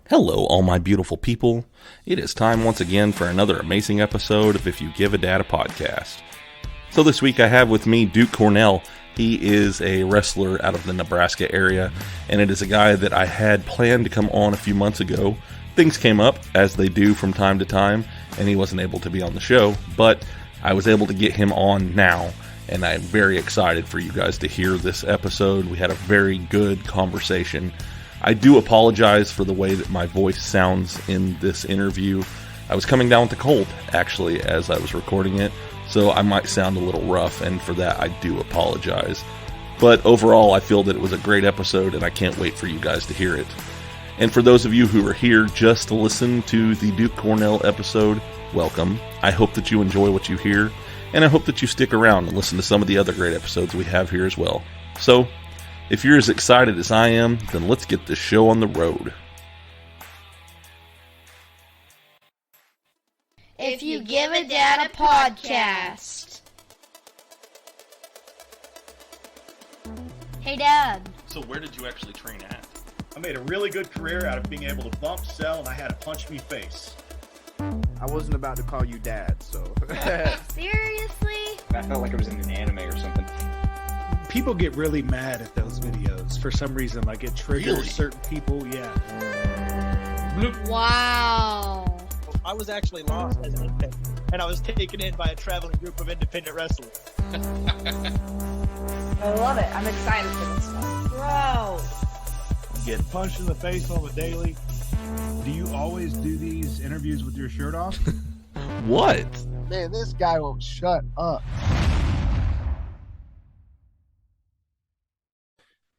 Hello, all my beautiful people. It is time once again for another amazing episode of If You Give a Dad a Podcast. So this week I have with me Duke Cornell. He is a wrestler out of the Nebraska area, and it is a guy that I had planned to come on a few months ago. Things came up, as they do from time to time, and he wasn't able to be on the show, but I was able to get him on now, and I'm very excited for you guys to hear this episode. We had a very good conversation. I do apologize for the way that my voice sounds in this interview. I was coming down with a cold, actually, as I was recording it, so I might sound a little rough, and for that I do apologize. But overall, I feel that it was a great episode, and I can't wait for you guys to hear it. And for those of you who are here just to listen to the Duke Cornell episode, welcome. I hope that you enjoy what you hear, and I hope that you stick around and listen to some of the other great episodes we have here as well. So, if you're as excited as I am, then let's get this show on the road. If You Give a Dad a Podcast. Hey, Dad. So where did you actually train at? I made a really good career out of being able to bump, sell, and I had a punch me face. I wasn't about to call you dad, so. Seriously? I felt like I was in an anime or something. People get really mad at those videos for some reason. Like it triggers Really? certain people. Yeah. Wow. I was actually lost as an infant, and I was taken in by a traveling group of independent wrestlers. I love it. I'm excited for this one. Bro. Get punched in the face on the daily. Do you always do these interviews with your shirt off? What? Man, this guy won't shut up.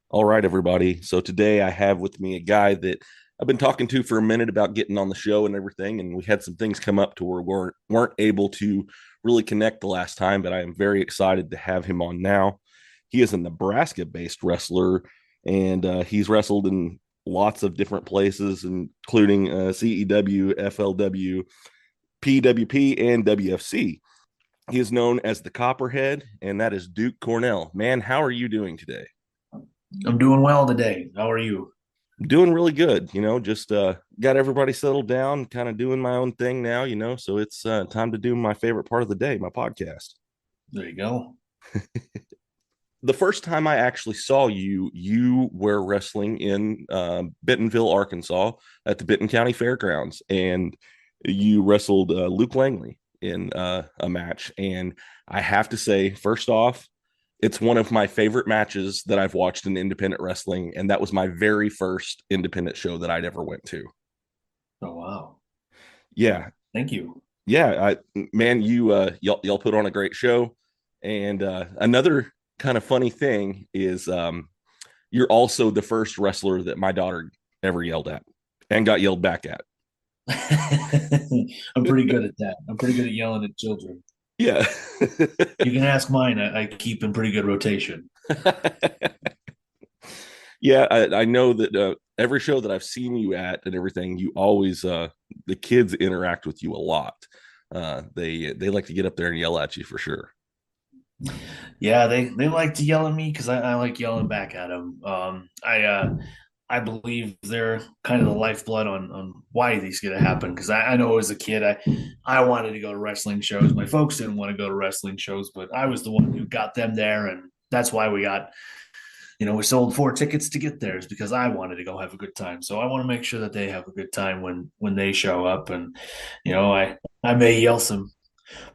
All right, everybody. So today I have with me a guy that I've been talking to for a minute about getting on the show and everything, and we had some things come up to where we weren't able to really connect the last time, but I am very excited to have him on now. He is a Nebraska-based wrestler, and he's wrestled in lots of different places, including CEW, FLW, PWP, and WFC. He is known as the Copperhead, and that is Duke Cornell. Man, how are you doing today? I'm doing well today. How are you? Doing really good, just got everybody settled down, kind of doing my own thing now, so it's time to do my favorite part of the day, my podcast. There you go. The first time I actually saw you were wrestling in Bentonville, Arkansas at the Benton County Fairgrounds, and you wrestled Luke Langley in a match. And I have to say, first off, it's one of my favorite matches that I've watched in independent wrestling, and that was my very first independent show that I'd ever went to. Oh, wow. Yeah. Thank you. Yeah, man, y'all put on a great show. And another kind of funny thing is you're also the first wrestler that my daughter ever yelled at and got yelled back at. I'm pretty good at that. I'm pretty good at yelling at children. Yeah. You can ask mine. I keep in pretty good rotation. Yeah, I know that every show that I've seen you at and everything, you always the kids interact with you a lot. They like to get up there and yell at you for sure. Yeah, they like to yell at me because I like yelling back at them. I believe they're kind of the lifeblood on why these going to happen. Because I know as a kid, I wanted to go to wrestling shows. My folks didn't want to go to wrestling shows, but I was the one who got them there. And that's why we got, we sold 4 tickets to get there, is because I wanted to go have a good time. So I want to make sure that they have a good time when they show up. And, I may yell some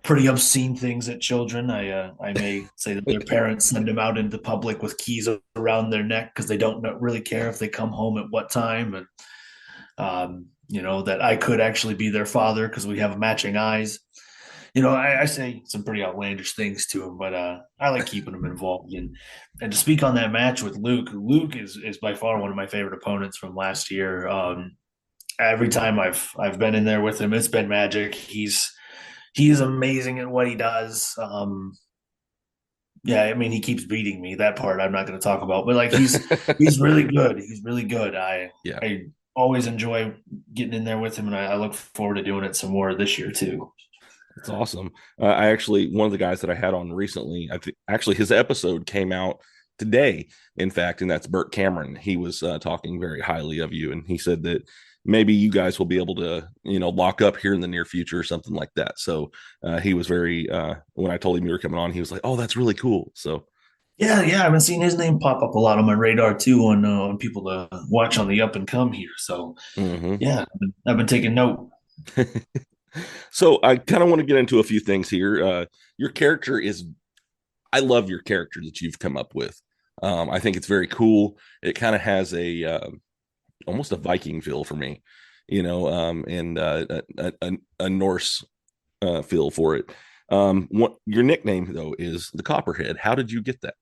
pretty obscene things at children. I may say that their parents send them out into public with keys around their neck because they don't really care if they come home at what time, and that I could actually be their father because we have matching eyes. I say some pretty outlandish things to them, but I like keeping them involved. And to speak on that match with Luke is by far one of my favorite opponents from last year. Every time I've been in there with him, it's been magic. He's amazing at what he does. He keeps beating me. That part I'm not going to talk about, but he's really good. He's really good. I always enjoy getting in there with him, and I look forward to doing it some more this year too. That's awesome. One of the guys that I had on recently, actually his episode came out today, in fact, and that's Burt Cameron. He was talking very highly of you, and he said that maybe you guys will be able to, lock up here in the near future or something like that. So he was very, when I told him you were coming on, he was like, oh, that's really cool. So Yeah, I've been seeing his name pop up a lot on my radar too, on people to watch on the up and come here. So yeah, I've been taking note. So I kind of want to get into a few things here. Your character I love your character that you've come up with. I think it's very cool. It kind of has almost a Viking feel for me, and a Norse feel for it. What your nickname though is the Copperhead. How did you get that?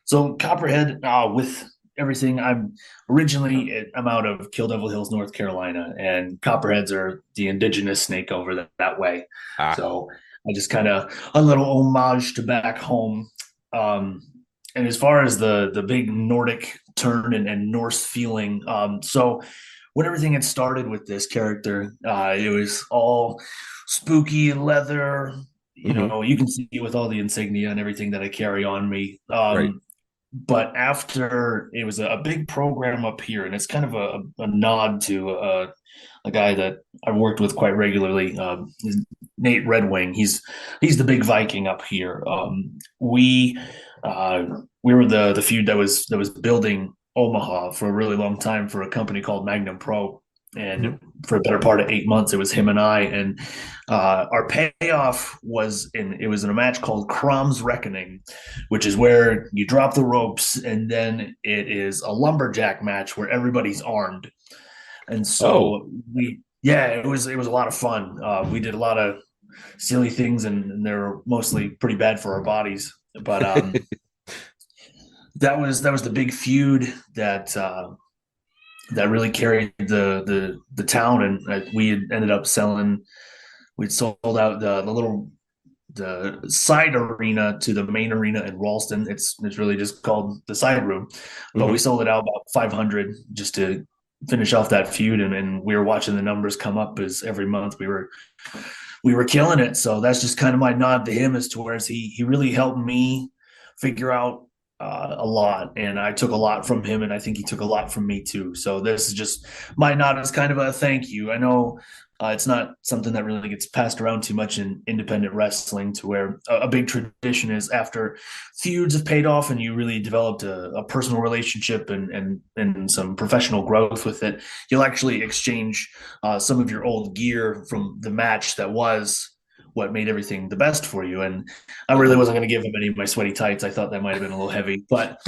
So Copperhead, with everything, I'm out of Kill Devil Hills, North Carolina, and Copperheads are the indigenous snake over that way. So I just kind of a little homage to back home. And as far as the big Nordic turn and Norse feeling, so when everything had started with this character, it was all spooky leather. You know, you can see it with all the insignia and everything that I carry on me. Right. But after it was a big program up here, and it's kind of a nod to a guy that I've worked with quite regularly, Nate Redwing. He's the big Viking up here. We were the feud that was building Omaha for a really long time for a company called Magnum Pro. And for a better part of 8 months, it was him and I. And our payoff was in a match called Crom's Reckoning, which is where you drop the ropes, and then it is a lumberjack match where everybody's armed. And so it was a lot of fun. We did a lot of silly things, and they were mostly pretty bad for our bodies. But that was the big feud that really carried the town, and we had ended up we'd sold out the side arena to the main arena in Ralston. It's really just called the side room, but we sold it out about 500 just to finish off that feud, and we were watching the numbers come up as every month we were killing it. So that's just kind of my nod to him, as to whereas he really helped me figure out a lot, and I took a lot from him, and I think he took a lot from me too. So this is just my nod as kind of a thank you. I know it's not something that really gets passed around too much in independent wrestling, to where a big tradition is after feuds have paid off and you really developed a personal relationship and some professional growth with it, you'll actually exchange some of your old gear from the match that was what made everything the best for you. And I really wasn't going to give him any of my sweaty tights. I thought that might have been a little heavy, but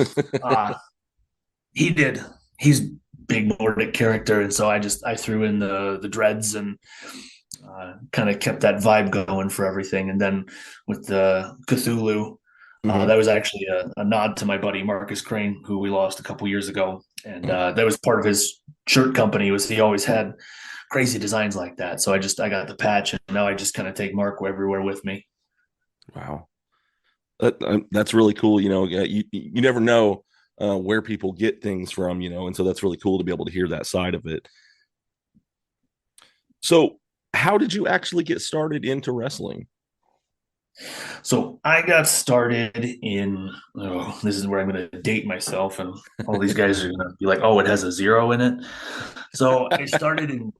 he did. He's big Nordic character, and so I threw in the dreads and kind of kept that vibe going for everything. And then with the Cthulhu, that was actually a nod to my buddy Marcus Crane, who we lost a couple years ago, and that was part of his shirt company. He always had crazy designs like that. So I got the patch, and now I just kind of take Mark everywhere with me. Wow. That's really cool. You never know where people get things from, and so that's really cool to be able to hear that side of it. So how did you actually get started into wrestling? So I got started this is where I'm going to date myself, and all these guys are going to be like, oh, it has a 0 in it. So I started in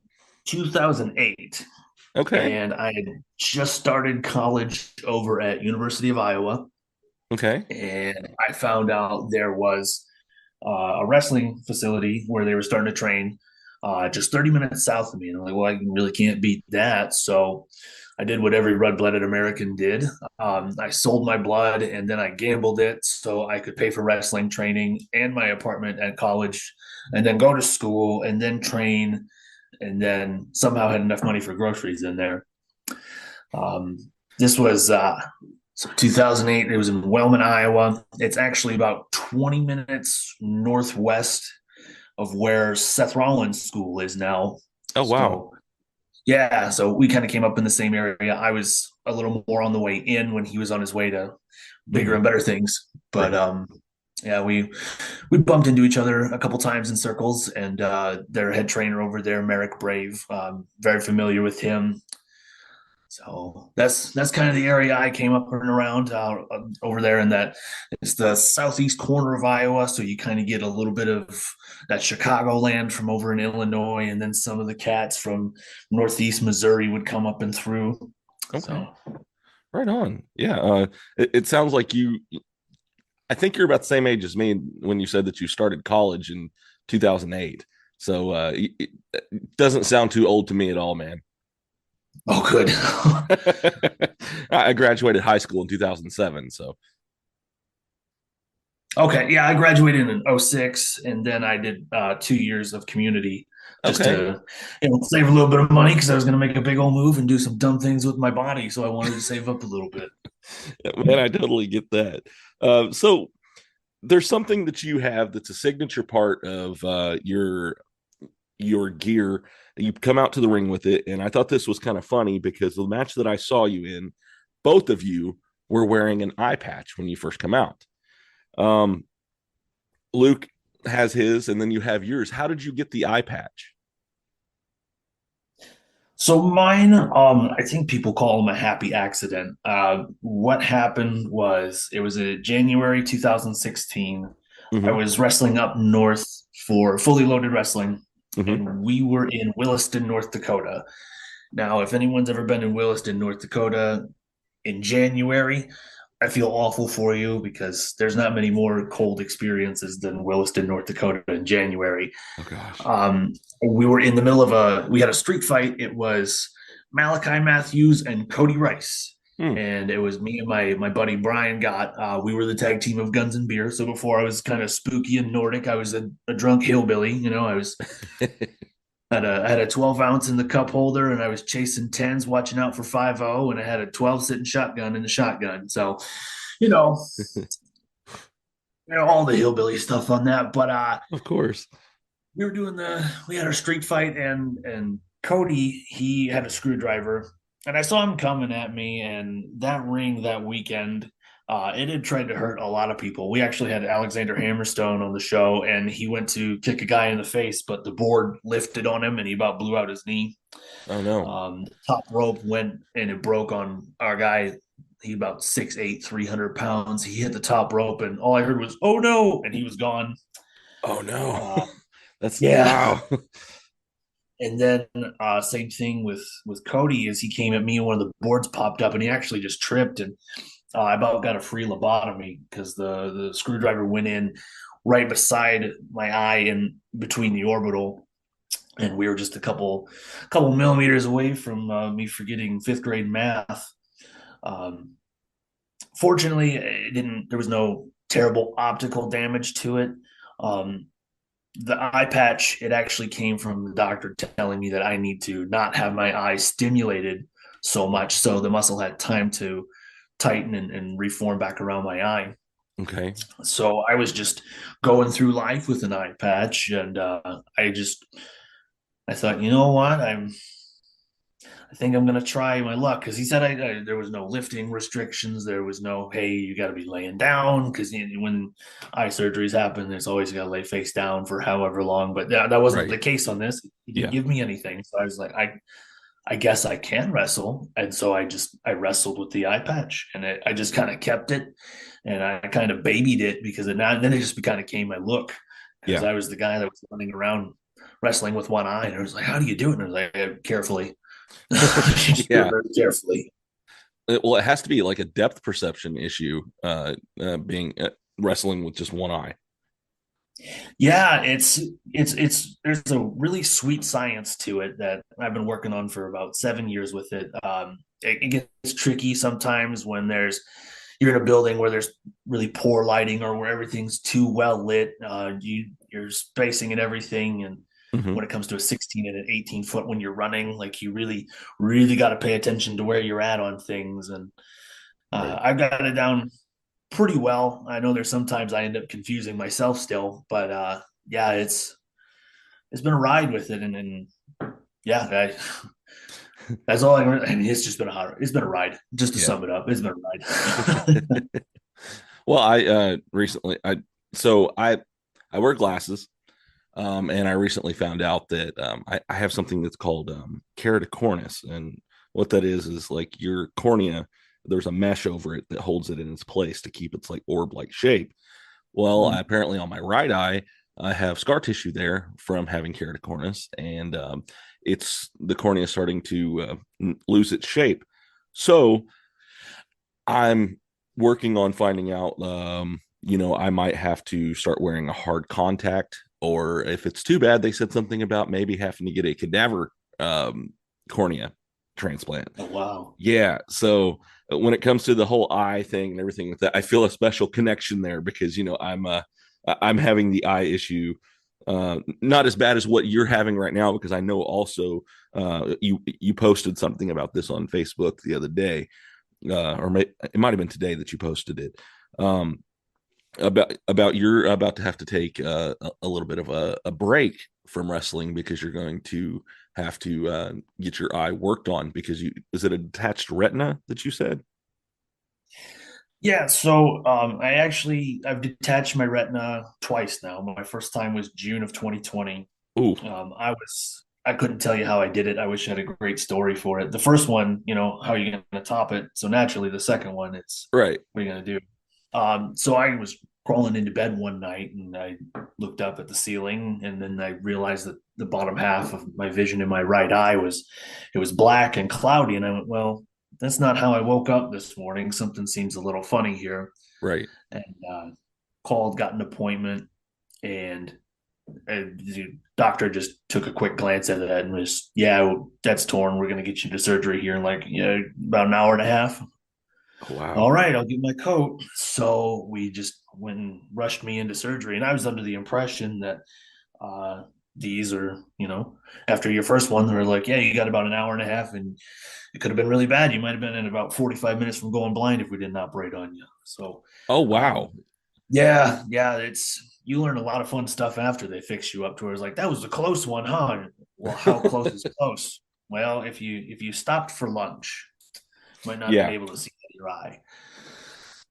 2008. Okay. And I had just started college over at University of Iowa. Okay. And I found out there was a wrestling facility where they were starting to train just 30 minutes south of me. And I'm like, well, I really can't beat that. So I did what every red-blooded American did. I sold my blood, and then I gambled it so I could pay for wrestling training and my apartment at college, and then go to school and then train, and then somehow had enough money for groceries in there. This was 2008. It was in Wellman, Iowa. It's actually about 20 minutes northwest of where Seth Rollins' school is now. Oh, wow. So we kind of came up in the same area. I was a little more on the way in when he was on his way to bigger and better things. But we bumped into each other a couple times in circles, and their head trainer over there, Merrick Brave, very familiar with him. So that's kind of the area I came up and around over there. And that it's the southeast corner of Iowa, so you kind of get a little bit of that Chicagoland from over in Illinois, and then some of the cats from northeast Missouri would come up and through. Okay, so. Right on. Yeah, it sounds like you. I think you're about the same age as me when you said that you started college in 2008. So it doesn't sound too old to me at all, man. Oh, good. I graduated high school in 2007. So. Okay. Yeah. I graduated in 06, and then I did 2 years of community just to save a little bit of money because I was going to make a big old move and do some dumb things with my body. So I wanted to save up a little bit. Man, I totally get that. So there's something that you have that's a signature part of your gear. You come out to the ring with it, and I thought this was kind of funny because the match that I saw you in, both of you were wearing an eye patch when you first come out. Luke has his, and then you have yours. How did you get the eye patch? So mine, I think people call them a happy accident. What happened was it was a January 2016. Mm-hmm. I was wrestling up north for Fully Loaded Wrestling, mm-hmm. and we were in Williston, North Dakota. Now, if anyone's ever been in Williston, North Dakota in January, I feel awful for you because there's not many more cold experiences than Williston, North Dakota in January. Oh, gosh. We were in the middle of we had a street fight. It was Malachi Matthews and Cody Rice. And it was me and my buddy Brian Gott. We were the tag team of Guns and Beer. So before I was kind of spooky and Nordic, I was a drunk hillbilly. I was I had a 12 ounce in the cup holder, and I was chasing 10s, watching out for 5-0, and I had a 12 sitting shotgun in the shotgun. So, all the hillbilly stuff on that. But of course, we had our street fight, and Cody, he had a screwdriver, and I saw him coming at me, and that ring that weekend, it had tried to hurt a lot of people. We actually had Alexander Hammerstone on the show, and he went to kick a guy in the face, but the board lifted on him, and he about blew out his knee. Oh, no. The top rope went, and it broke on our guy. He about 6'8", 300 pounds. He hit the top rope, and all I heard was, "Oh, no," and he was gone. Oh, no. That's yeah. Wow. And then same thing with Cody as he came at me, and one of the boards popped up, and he actually just tripped, and I about got a free lobotomy because the screwdriver went in right beside my eye and between the orbital, and we were just a couple millimeters away from me forgetting 5th grade math. Fortunately, there was no terrible optical damage to it. The eye patch, it actually came from the doctor telling me that I need to not have my eye stimulated so much, so the muscle had time to tighten and reform back around my eye. Okay. So I was just going through life with an eye patch, and I thought, you know what, I think I'm going to try my luck, because he said there was no lifting restrictions. There was no, hey, you got to be laying down, because when eye surgeries happen, there's always got to lay face down for however long. But that wasn't the case on this. He didn't give me anything. So I was like, I guess I can wrestle. And so I wrestled with the eye patch, and I just kind of kept it, and I kind of babied it, because then it just kind of became my look, because I was the guy that was running around wrestling with one eye. And I was like, how do you do it? And I was like, carefully. Yeah, very carefully. Well, it has to be like a depth perception issue, being wrestling with just one eye. Yeah, it's there's a really sweet science to it that I've been working on for about 7 years with it. It gets tricky sometimes when you're in a building where there's really poor lighting, or where everything's too well lit. You're spacing and everything, and when it comes to a 16 and an 18 foot, when you're running, like, you really, really got to pay attention to where you're at on things. And I've got it down pretty well. I know there's sometimes I end up confusing myself still, but yeah, it's been a ride with it. And yeah, that's all it's just been a ride, just to sum it up. It's been a ride. Well, I recently, I wear glasses. And I recently found out that I have something that's called keratoconus, and what that is like your cornea, there's a mesh over it that holds it in its place to keep its like orb-like shape. Well, apparently on my right eye, I have scar tissue there from having keratoconus, and it's the cornea starting to lose its shape. So I'm working on finding out, I might have to start wearing a hard contact, or if it's too bad, they said something about maybe having to get a cadaver cornea transplant. Oh, wow. Yeah. So when it comes to the whole eye thing and everything with that, I feel a special connection there because, I'm having the eye issue, not as bad as what you're having right now, because I know also you posted something about this on Facebook the other day, it might have been today that you posted it, about you're about to have to take a little bit of a break from wrestling because you're going to have to get your eye worked on because is it a detached retina that you said? Yeah, so I've detached my retina twice now. My first time was June of 2020. Ooh. I couldn't tell you how I did it. I wish I had a great story for it. The first one, how are you going to top it? So naturally, the second one, it's right. What are you going to do? So I was crawling into bed one night and I looked up at the ceiling, and then I realized that the bottom half of my vision in my right eye was black and cloudy. And I went, well, that's not how I woke up this morning. Something seems a little funny here. Right. And called, got an appointment, and the doctor just took a quick glance at it and was, yeah, that's torn. We're going to get you to surgery here in about an hour and a half. Wow. All right, I'll get my coat. So we just went and rushed me into surgery. And I was under the impression that these are, after your first one, they're like, yeah, you got about an hour and a half, and it could have been really bad. You might have been in about 45 minutes from going blind if we didn't operate on you. So, oh, wow. Yeah. You learn a lot of fun stuff after they fix you up to where it's like, that was a close one, huh? Well, how close is close? Well, if you stopped for lunch, you might not be able to see out of your eye.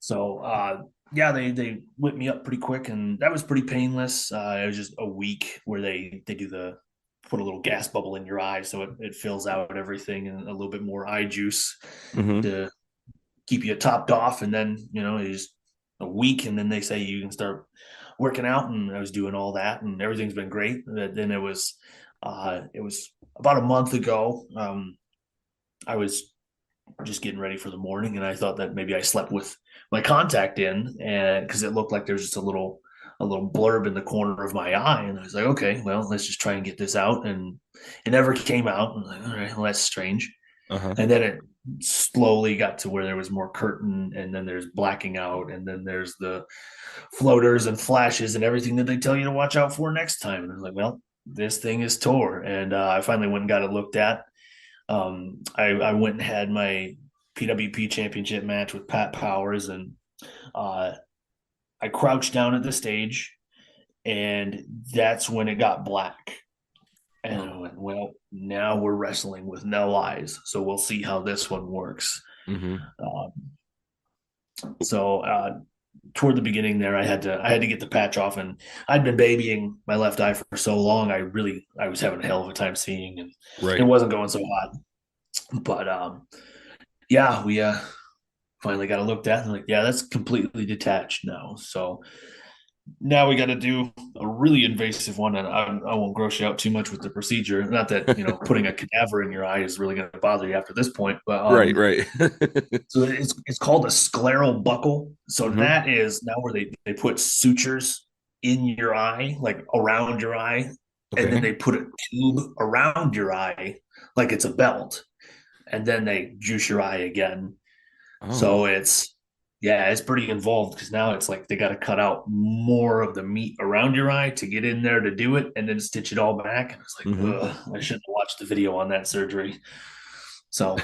So, they whipped me up pretty quick, and that was pretty painless. It was just a week where they put a little gas bubble in your eye so it fills out everything, and a little bit more eye juice to keep you topped off. And then, it's just a week, and then they say you can start working out, and I was doing all that, and everything's been great. Then it was about a month ago. I was just getting ready for the morning, and I thought that maybe I slept with my contact in, and because it looked like there's just a little blurb in the corner of my eye, and I was like, okay, well, let's just try and get this out, and it never came out. I was like, all right, well, that's strange. And then it slowly got to where there was more curtain, and then there's blacking out, and then there's the floaters and flashes and everything that they tell you to watch out for next time. And I was like, well, this thing is tore. And I finally went and got it looked at. I went and had my PWP championship match with Pat Powers, and I crouched down at the stage, and that's when it got black. And I went, well, now we're wrestling with no eyes, so we'll see how this one works. So toward the beginning there, I had to get the patch off, and I'd been babying my left eye for so long. I was having a hell of a time seeing, and it wasn't going so hot. But we finally got it looked at, and that's completely detached now. So now we got to do a really invasive one, and I won't gross you out too much with the procedure. Not that putting a cadaver in your eye is really going to bother you after this point, but right. So it's called a scleral buckle. So that is now where they put sutures in your eye, like around your eye, and then they put a tube around your eye like it's a belt, and then they juice your eye again. So it's pretty involved, because now it's like they got to cut out more of the meat around your eye to get in there to do it, and then stitch it all back. And it's like, I shouldn't have watched the video on that surgery. So,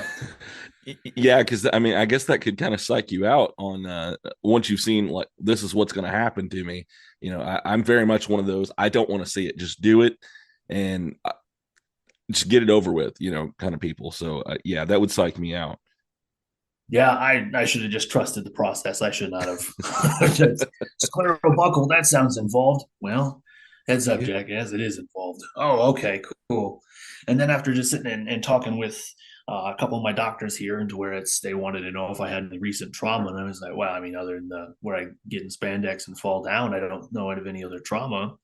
yeah, because I guess that could kind of psych you out on once you've seen like this is what's going to happen to me. I'm very much one of those. I don't want to see it. Just do it and just get it over with. Kind of people. So that would psych me out. Yeah, I should have just trusted the process. I should not have. Scleral buckle, that sounds involved. Well, heads up, jackass, it is involved. Oh, okay, cool. And then after just sitting and talking with a couple of my doctors here, and to where they wanted to know if I had any recent trauma, and I was like, well, I mean, other than where I get in spandex and fall down, I don't know of any other trauma.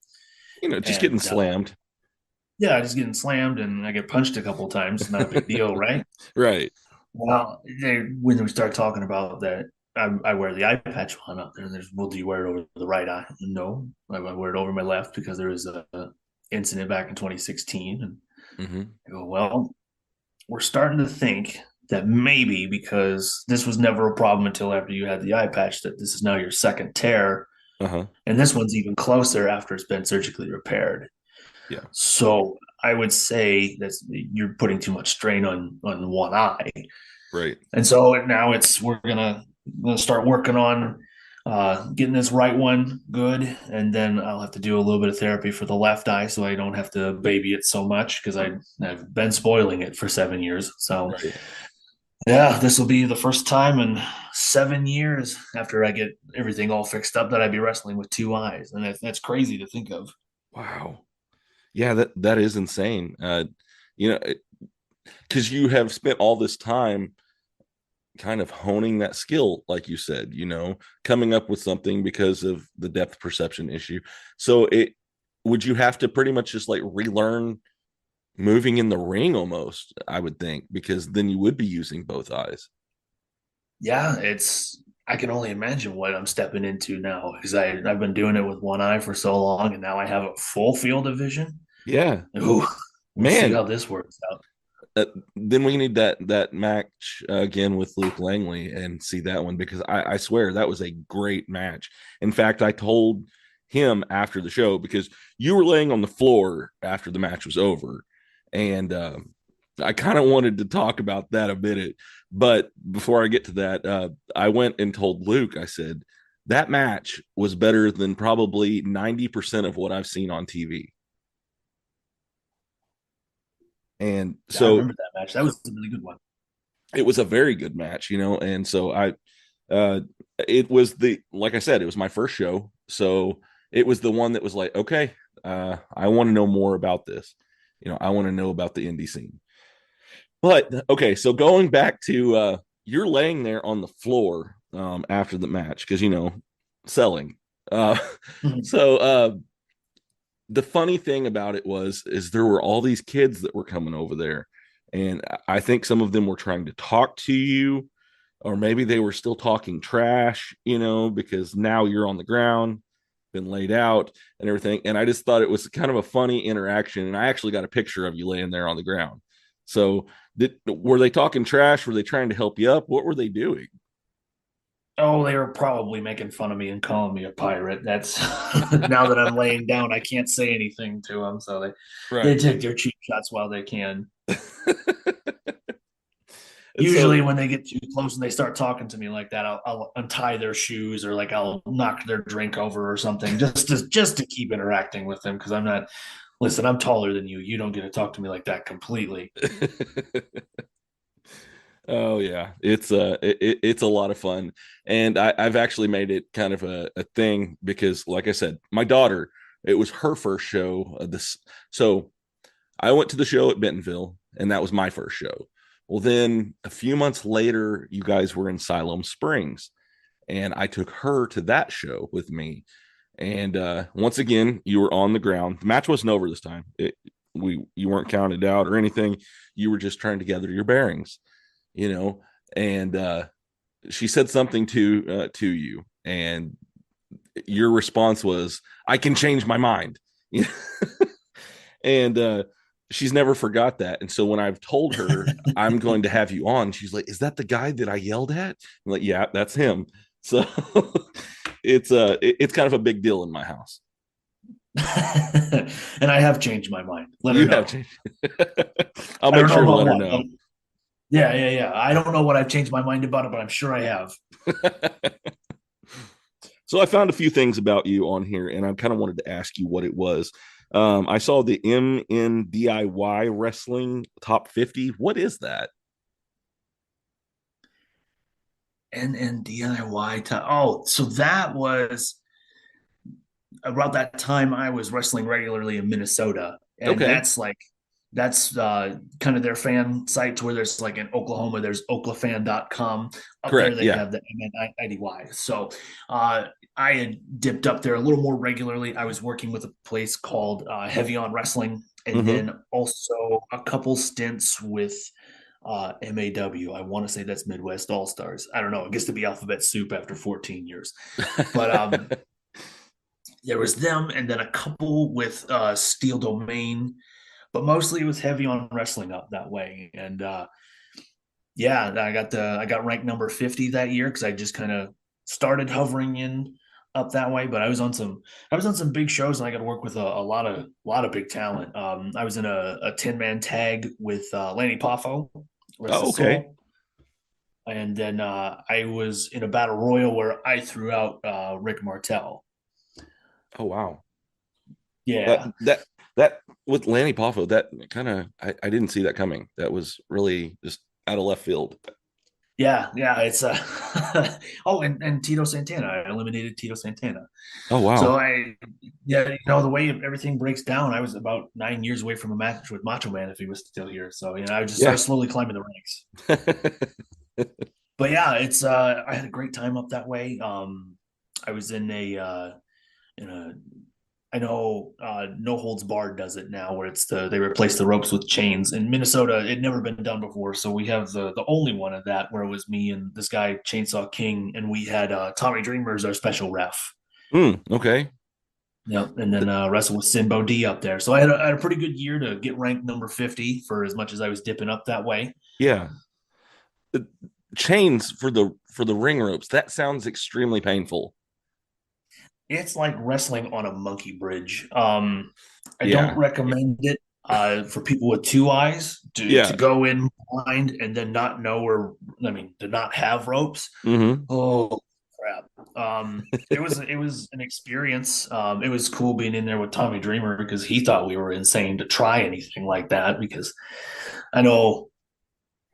Just getting slammed. Yeah, just getting slammed, and I get punched a couple of times. Not a big deal, right? Right. Well, when we start talking about that, I wear the eye patch on up there. Well, do you wear it over the right eye? No, I wear it over my left because there was a incident back in 2016. And I go, well, we're starting to think that maybe because this was never a problem until after you had the eye patch, that this is now your second tear. And this one's even closer after it's been surgically repaired. Yeah. So I would say that you're putting too much strain on one eye. Right. And so now we're gonna start working on getting this right one good, and then I'll have to do a little bit of therapy for the left eye so I don't have to baby it so much, because I've been spoiling it for 7 years. So yeah, this will be the first time in 7 years after I get everything all fixed up that I'd be wrestling with two eyes, and that's crazy to think of. Wow. Yeah, that is insane. Because you have spent all this time kind of honing that skill, like you said, coming up with something because of the depth perception issue. So would you have to pretty much just like relearn moving in the ring almost, I would think, because then you would be using both eyes. Yeah, I can only imagine what I'm stepping into now, because I've been doing it with one eye for so long, and now I have a full field of vision. Yeah. Ooh, we'll see how this works out. Then we need that match again with Luke Langley and see that one, because I swear that was a great match. In fact, I told him after the show, because you were laying on the floor after the match was over, and I kind of wanted to talk about that a bit. But before I get to that, I went and told Luke, I said, that match was better than probably 90% of what I've seen on TV. And so I remember that match. That was a really good one. It was a very good match, and so it was like I said, it was my first show. So it was the one that was like, okay, I want to know more about this. I want to know about the indie scene. But okay, so going back to you're laying there on the floor after the match, because selling. So the funny thing about it is there were all these kids that were coming over there, and I think some of them were trying to talk to you, or maybe they were still talking trash, because now you're on the ground, been laid out and everything. And I just thought it was kind of a funny interaction, and I actually got a picture of you laying there on the ground. So were they talking trash? Were they trying to help you up? What were they doing? Oh, they were probably making fun of me and calling me a pirate. That's now that I'm laying down, I can't say anything to them. So they take their cheap shots while they can. Usually when they get too close and they start talking to me like that, I'll untie their shoes, or like I'll knock their drink over or something, just to keep interacting with them. Because I'm taller than you. You don't get to talk to me like that completely. Oh yeah, it's a lot of fun, and I've actually made it kind of a thing, because, like I said, my daughter, it was her first show. So I went to the show at Bentonville, and that was my first show. Well, then a few months later, you guys were in Siloam Springs, and I took her to that show with me. And once again, you were on the ground. The match wasn't over this time. You weren't counted out or anything. You were just trying to gather your bearings. And she said something to you, and your response was, I can change my mind. And she's never forgot that. And so when I've told her I'm going to have you on, she's like, is that the guy that I yelled at? I'm like, yeah, that's him. So it's kind of a big deal in my house. And I have changed my mind. Let her know. I'll make sure to let her know. Yeah. I don't know what I've changed my mind about it, but I'm sure I have. So I found a few things about you on here, and I kind of wanted to ask you what it was. I saw the MNDIY Wrestling Top 50. What is that? NNDIY Top. Oh, so that was around that time I was wrestling regularly in Minnesota. And that's like That's kind of their fan site, to where there's like in Oklahoma, there's oklafan.com. Up Correct, there, they yeah. have the MNIDY. So I had dipped up there a little more regularly. I was working with a place called Heavy on Wrestling, and then also a couple stints with MAW. I want to say that's Midwest All Stars. I don't know. It gets to be alphabet soup after 14 years. But there was them, and then a couple with Steel Domain, but mostly it was Heavy on Wrestling up that way. And yeah, I got ranked number 50 that year because I just kind of started hovering in up that way. But I was on some big shows, and I got to work with a lot of big talent. I was in a 10-man tag with Lanny Poffo. Oh, okay. And then I was in a battle royal where I threw out Rick Martel. Oh, wow. Yeah. That with Lanny Poffo, that kind of, I didn't see that coming. That was really just out of left field. Yeah. It's oh, and Tito Santana. I eliminated Tito Santana. Oh, wow. So the way everything breaks down, I was about 9 years away from a match with Macho Man if he was still here. So I just started slowly climbing the ranks. But yeah, it's I had a great time up that way. I was in a I know No Holds Barred does it now, where they replace the ropes with chains. In Minnesota, it never been done before, so we have the only one of that, where it was me and this guy Chainsaw King, and we had Tommy Dreamer as our special ref. Okay. Yep, and then wrestled with Sinbo D up there. So I had a pretty good year to get ranked number 50 for as much as I was dipping up that way. Yeah. The chains for the ring ropes, that sounds extremely painful. It's like wrestling on a monkey bridge. I don't recommend it for people with two eyes to go in blind and then not know to not have ropes. Oh crap! It was an experience. It was cool being in there with Tommy Dreamer because he thought we were insane to try anything like that, because I know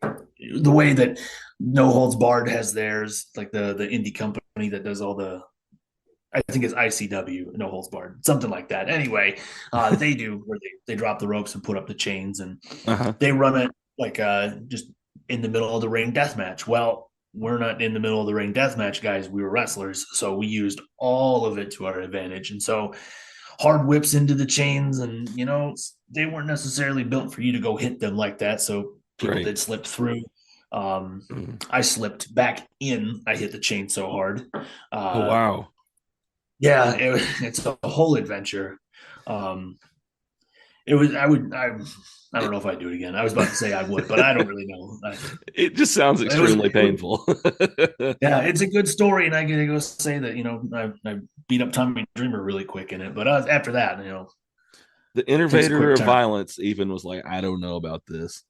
the way that No Holds Barred has theirs, like the indie company that does all the, I think it's ICW, No Holds Barred, something like that. Anyway, they do where they drop the ropes and put up the chains, and they run it like just in the middle of the ring death match. Well, we're not in the middle of the ring death match, guys. We were wrestlers, so we used all of it to our advantage. And so hard whips into the chains, and they weren't necessarily built for you to go hit them like that. So people did slip through. I slipped back in. I hit the chain so hard. Oh, wow. Yeah, it's a whole adventure. It was. I don't know if I'd do it again. I was about to say I would, but I don't really know. It just sounds extremely painful. Yeah, it's a good story, and I get to go say that I beat up Tommy Dreamer really quick in it. But after that, the innovator of violence even was like, I don't know about this.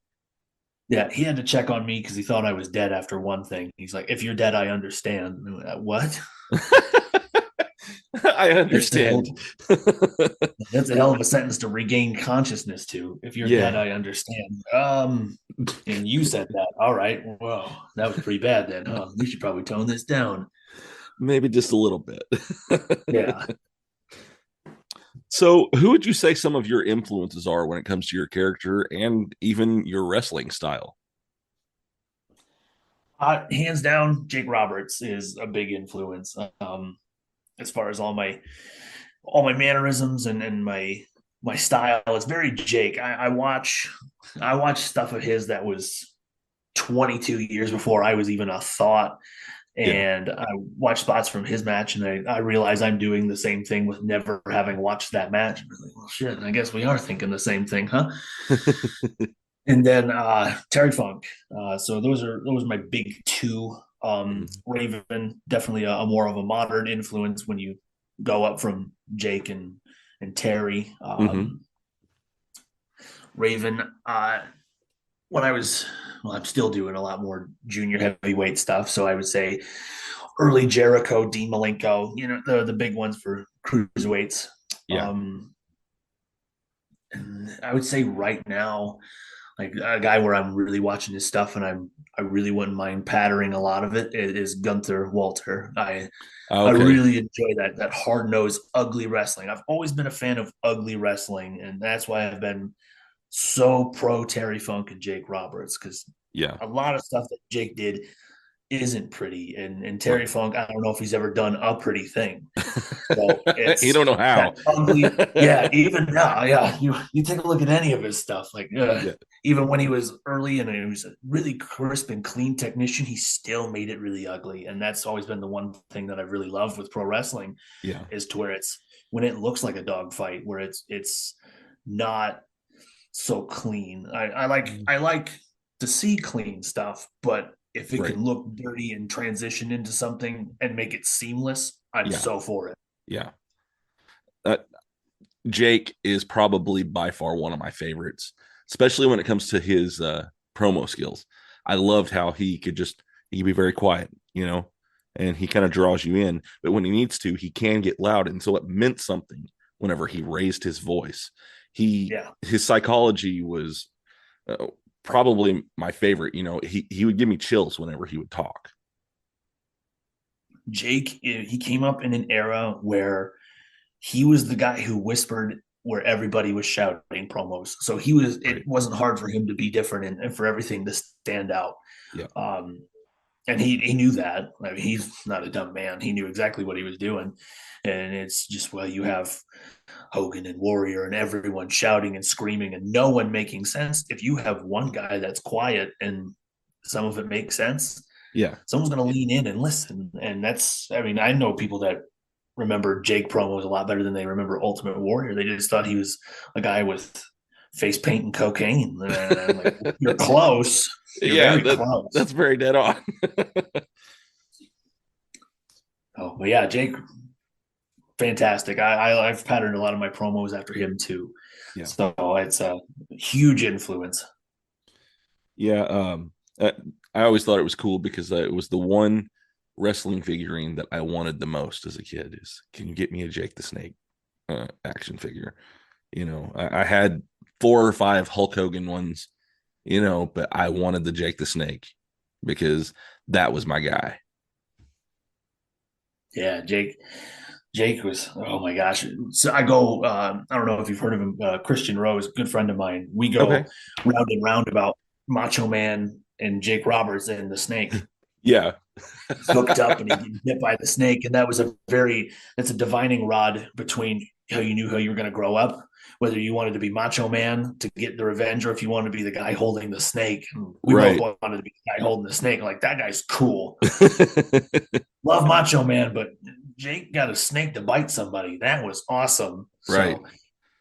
Yeah, he had to check on me because he thought I was dead after one thing. He's like, "If you're dead, I understand." What? I understand. That's a hell of a sentence to regain consciousness to. If you're dead, I understand. And you said that. All right. Well, that was pretty bad then, huh? We should probably tone this down. Maybe just a little bit. Yeah. So who would you say some of your influences are when it comes to your character and even your wrestling style? Hands down, Jake Roberts is a big influence. As far as all my mannerisms and my style, it's very Jake. I watch stuff of his that was 22 years before I was even a thought. And I watch spots from his match, and I realize I'm doing the same thing with never having watched that match. I'm like, well, shit, I guess we are thinking the same thing, huh? And then Terry Funk. So those are my big two. Raven, definitely a more of a modern influence when you go up from Jake and Terry. Raven, when I'm still doing a lot more junior heavyweight stuff. So I would say early Jericho, Dean Malenko, the big ones for cruiserweights. Yeah. And I would say right now, like a guy where I'm really watching his stuff and I really wouldn't mind patterning a lot of it is Gunther Walter. I really enjoy that hard-nosed, ugly wrestling. I've always been a fan of ugly wrestling, and that's why I've been so pro Terry Funk and Jake Roberts because Yeah. a lot of stuff that Jake did isn't pretty, and Terry Funk, I don't know if he's ever done a pretty thing. So it's You don't know how. ugly. Yeah, even now, yeah. You take a look at any of his stuff, like even when he was early and he was a really crisp and clean technician, he still made it really ugly. And that's always been the one thing that I've really loved with pro wrestling. Yeah. Is to where it's when it looks like a dog fight, where it's not so clean. I like to see clean stuff, but if it can look dirty and transition into something and make it seamless, I'm so for it. Yeah. Jake is probably by far one of my favorites, especially when it comes to his promo skills. I loved how he could be very quiet, and he kind of draws you in. But when he needs to, he can get loud. And so it meant something whenever he raised his voice. His psychology was probably my favorite. He would give me chills whenever he would talk. Jake, he came up in an era where he was the guy who whispered where everybody was shouting promos. So it wasn't hard for him to be different and for everything to stand out. Yeah. And he knew that. I mean, he's not a dumb man. He knew exactly what he was doing. And it's just, you have Hogan and Warrior and everyone shouting and screaming and no one making sense. If you have one guy that's quiet and some of it makes sense, someone's going to lean in and listen. And I know people that remember Jake promos a lot better than they remember Ultimate Warrior. They just thought he was a guy with face paint and cocaine. And I'm like, you're close. You're very close. That's very dead on. But yeah, Jake, fantastic. I've patterned a lot of my promos after him too. Yeah. So it's a huge influence. Yeah. I always thought it was cool because it was the one wrestling figurine that I wanted the most as a kid. Is, can you get me a Jake the Snake action figure? I had 4 or 5 Hulk Hogan ones, but I wanted the Jake the Snake because that was my guy. Yeah, Jake was, oh my gosh. So I go, I don't know if you've heard of him, Christian Rose, good friend of mine. We go round and round about Macho Man and Jake Roberts and the Snake. Yeah. Hooked up and he get hit by the snake. And that's a divining rod between how you knew how you were going to grow up, whether you wanted to be Macho Man to get the revenge or if you wanted to be the guy holding the snake. We both wanted to be the guy holding the snake. Like, that guy's cool. Love Macho Man, but Jake got a snake to bite somebody. That was awesome. Right. So,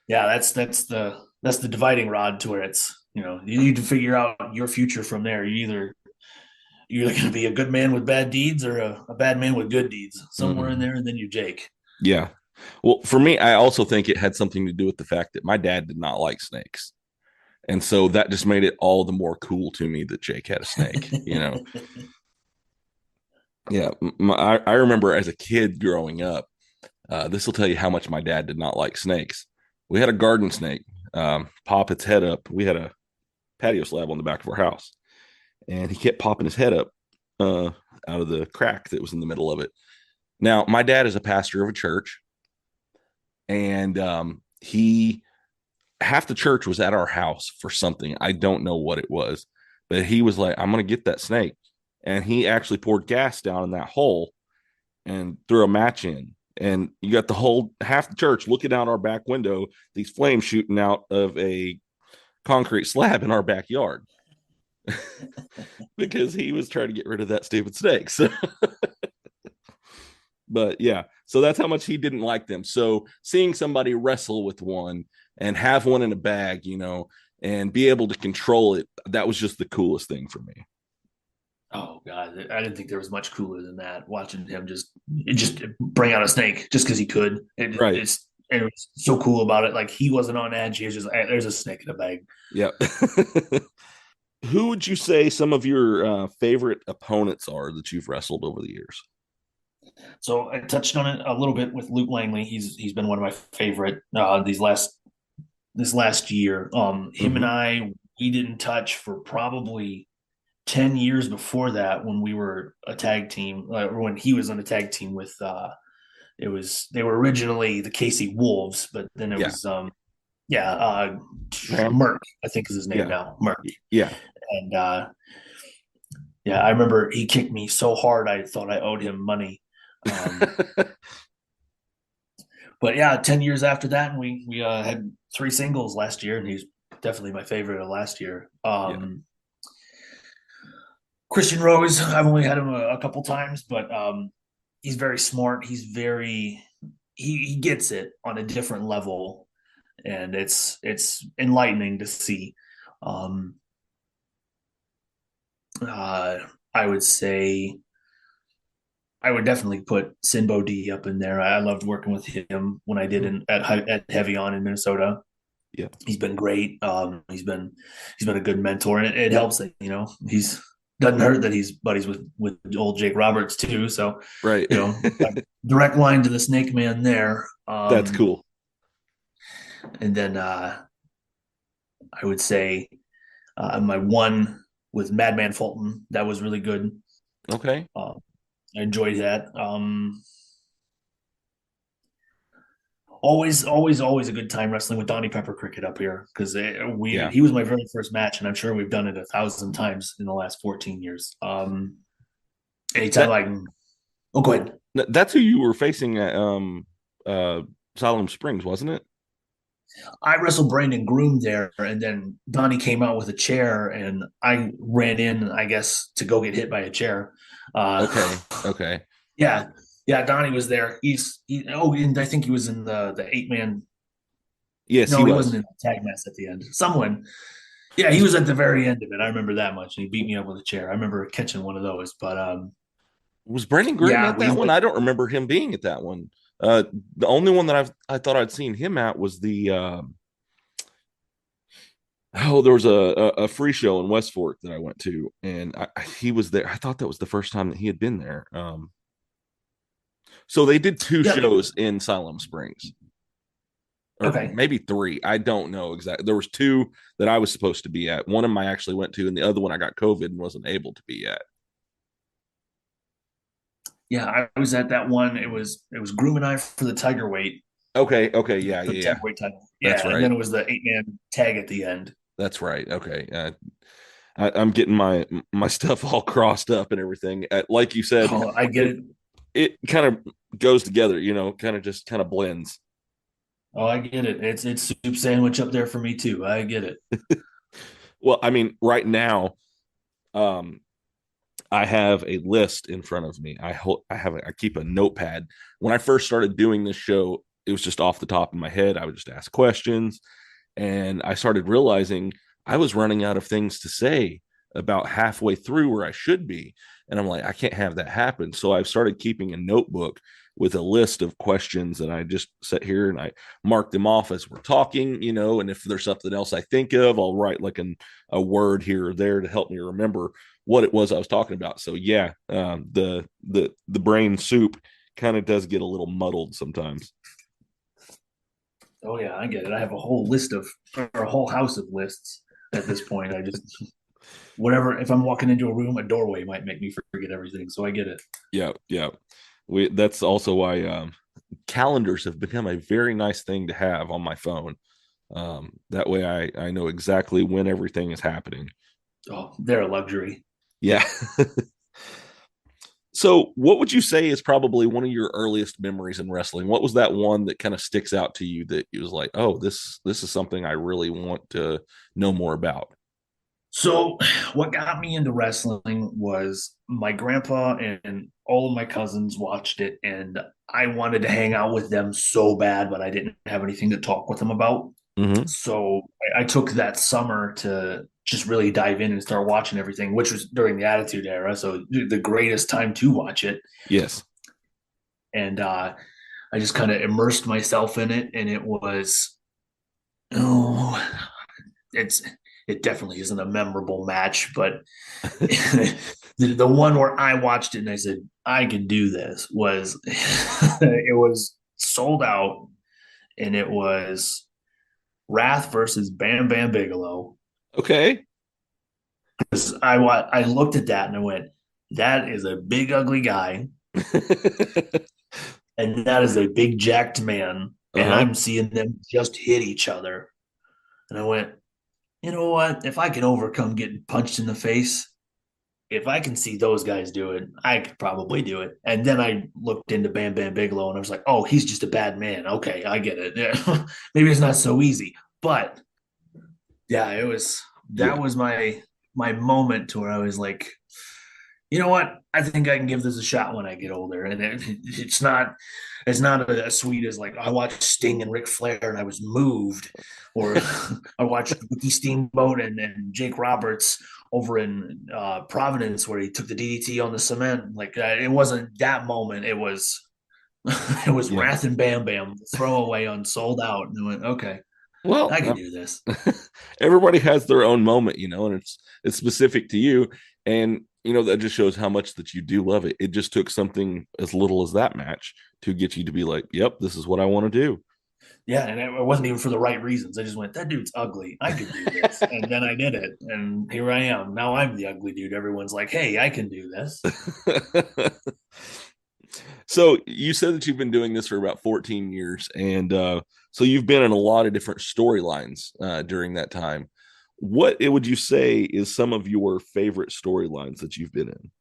yeah, that's the dividing rod to where it's, you need to figure out your future from there. You're either going to be a good man with bad deeds or a bad man with good deeds, somewhere in there, and then you're Jake. Yeah. Well, for me, I also think it had something to do with the fact that my dad did not like snakes. And so that just made it all the more cool to me that Jake had a snake, Yeah. I remember as a kid growing up, this will tell you how much my dad did not like snakes. We had a garden snake pop its head up. We had a patio slab on the back of our house. And he kept popping his head up out of the crack that was in the middle of it. Now, my dad is a pastor of a church, and half the church was at our house for something. I don't know what it was, but he was like, I'm going to get that snake. And he actually poured gas down in that hole and threw a match in. And you got half the church looking out our back window, these flames shooting out of a concrete slab in our backyard. Because he was trying to get rid of that stupid snake. So but yeah, so that's how much he didn't like them. So seeing somebody wrestle with one and have one in a bag, and be able to control it, that was just the coolest thing for me. Oh God, I didn't think there was much cooler than that. Watching him just bring out a snake just because he could. It was so cool about it. Like, he wasn't on edge. He was just, there's a snake in a bag. Yeah. Who would you say some of your favorite opponents are that you've wrestled over the years? So I touched on it a little bit with Luke Langley. He's been one of my favorite this last year. Him and I, we didn't touch for probably 10 years before that when we were a tag team, or when he was on a tag team with they were originally the KC Wolves, but then it was Merck, I think is his name now. Merck. Yeah. And I remember he kicked me so hard I thought I owed him money. But yeah, 10 years after that, and we had 3 singles last year, and he's definitely my favorite of last year. Christian Rose, I've only had him a couple times, but he's very smart. He's he gets it on a different level, and it's enlightening to see. I would say I would definitely put Sinbo D up in there. I loved working with him when I did at Heavy On in Minnesota. Yeah, he's been great. He's been a good mentor, and it helps that he's doesn't hurt that he's buddies with old Jake Roberts too. So right, direct line to the Snake Man there. That's cool. And then I would say my one with Madman Fulton, that was really good. Okay. I enjoyed that. Always a good time wrestling with Donnie Pepper Cricket up here because he was my very first match, and I'm sure we've done it 1,000 times in the last 14 years. Anytime I can. Oh, go ahead. That's who you were facing at Siloam Springs, wasn't it? I wrestled Brandon Groom there, and then Donnie came out with a chair, and I ran in, I guess, to go get hit by a chair. Okay. Yeah, Donnie was there. And I think he was in the 8-man. Yes, no, he wasn't in the tag match at the end. Yeah, he was at the very end of it. I remember that much, and he beat me up with a chair. I remember catching one of those. But was Brandon Groom at that one? I don't remember him being at that one. The only one that I thought I'd seen him at was the there was a free show in West Fork that I went to, and he was there. I thought that was the first time that he had been there. So they did 2 shows in Siloam Springs. Or maybe 3. I don't know exactly. There was 2 that I was supposed to be at. One of them I actually went to, and the other one I got COVID and wasn't able to be at. Yeah, I was at that one. It was Groom and I for the Tiger Weight. Okay, yeah. Tiger Weight title. Yeah, that's right. And then it was the 8-man tag at the end. That's right. Okay. I'm getting my stuff all crossed up and everything. Like you said, I get it. It kind of goes together, kind of blends. Oh, I get it. It's soup sandwich up there for me too. I get it. Well, I mean, right now, I have a list in front of me. I keep a notepad. When I first started doing this show, it was just off the top of my head. I would just ask questions, and I started realizing I was running out of things to say about halfway through where I should be. And I'm like, I can't have that happen. So I've started keeping a notebook with a list of questions, and I just sit here and I mark them off as we're talking, and if there's something else I think of, I'll write like a word here or there to help me remember what it was I was talking about. So yeah, the brain soup kind of does get a little muddled sometimes. Oh yeah, I get it. I have a whole house of lists at this point. I just whatever. If I'm walking into a room, a doorway might make me forget everything. So I get it. Yeah. That's also why calendars have become a very nice thing to have on my phone. That way I know exactly when everything is happening. Oh, they're a luxury. Yeah. So what would you say is probably one of your earliest memories in wrestling? What was that one that kind of sticks out to you that you was like, oh, this is something I really want to know more about? So what got me into wrestling was my grandpa and all of my cousins watched it, and I wanted to hang out with them so bad, but I didn't have anything to talk with them about. Mm-hmm. So I took that summer to just really dive in and start watching everything, which was during the Attitude Era. So the greatest time to watch it. Yes. And I just kind of immersed myself in it, and it was, it definitely isn't a memorable match, but the one where I watched it and I said, I can do this was, it was sold out, and it was Wrath versus Bam Bam Bigelow. Okay. Because I looked at that and I went, that is a big, ugly guy. And that is a big, jacked man. And I'm seeing them just hit each other. And I went, you know what? If I can overcome getting punched in the face, if I can see those guys do it, I could probably do it. And then I looked into Bam Bam Bigelow and I was like, oh, he's just a bad man. Okay, I get it. Yeah. Maybe it's not so easy. But yeah, that was my moment to where I was like, you know what? I think I can give this a shot when I get older. And it's not as sweet as like I watched Sting and Ric Flair and I was moved, or I watched Ricky Steamboat and Jake Roberts over in Providence where he took the DDT on the cement. Like it wasn't that moment. It was it was Wrath and Bam Bam throwaway on Sold Out, and I went, okay, Well, I can do this. everybody has their own moment, and it's specific to you. And, that just shows how much that you do love it. It just took something as little as that match to get you to be like, yep, this is what I want to do. Yeah, and it wasn't even for the right reasons. I just went, that dude's ugly. I could do this. And then I did it. And here I am. Now I'm the ugly dude. Everyone's like, hey, I can do this. So you said that you've been doing this for about 14 years. And so you've been in a lot of different storylines during that time. What would you say is some of your favorite storylines that you've been in?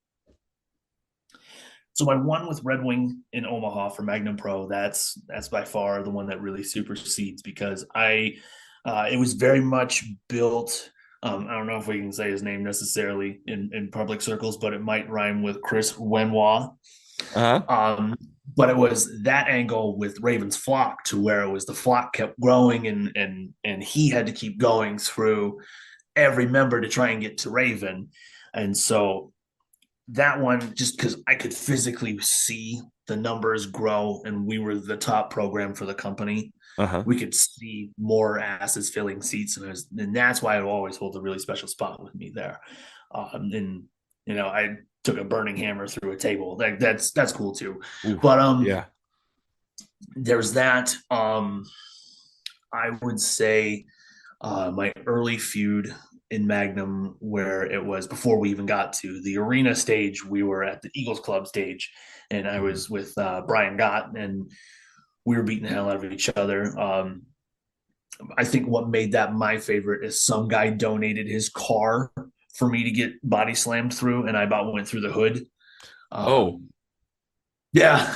So my one with Red Wing in Omaha for Magnum Pro, that's by far the one that really supersedes, because it was very much built. I don't know if we can say his name necessarily in public circles, but it might rhyme with Chris Wenoir. But it was that angle with Raven's flock, to where it was the flock kept growing and he had to keep going through every member to try and get to Raven. And so that one, just because I could physically see the numbers grow and we were the top program for the company, we could see more asses filling seats. And that's why it always holds a really special spot with me there. And, I took a burning hammer through a table. That's cool too. Ooh, but there's that. I would say my early feud in Magnum, where it was before we even got to the arena stage, we were at the Eagles Club stage, and I was with Brian Gott, and we were beating the hell out of each other. I think what made that my favorite is some guy donated his car for me to get body slammed through, and I about went through the hood. Yeah.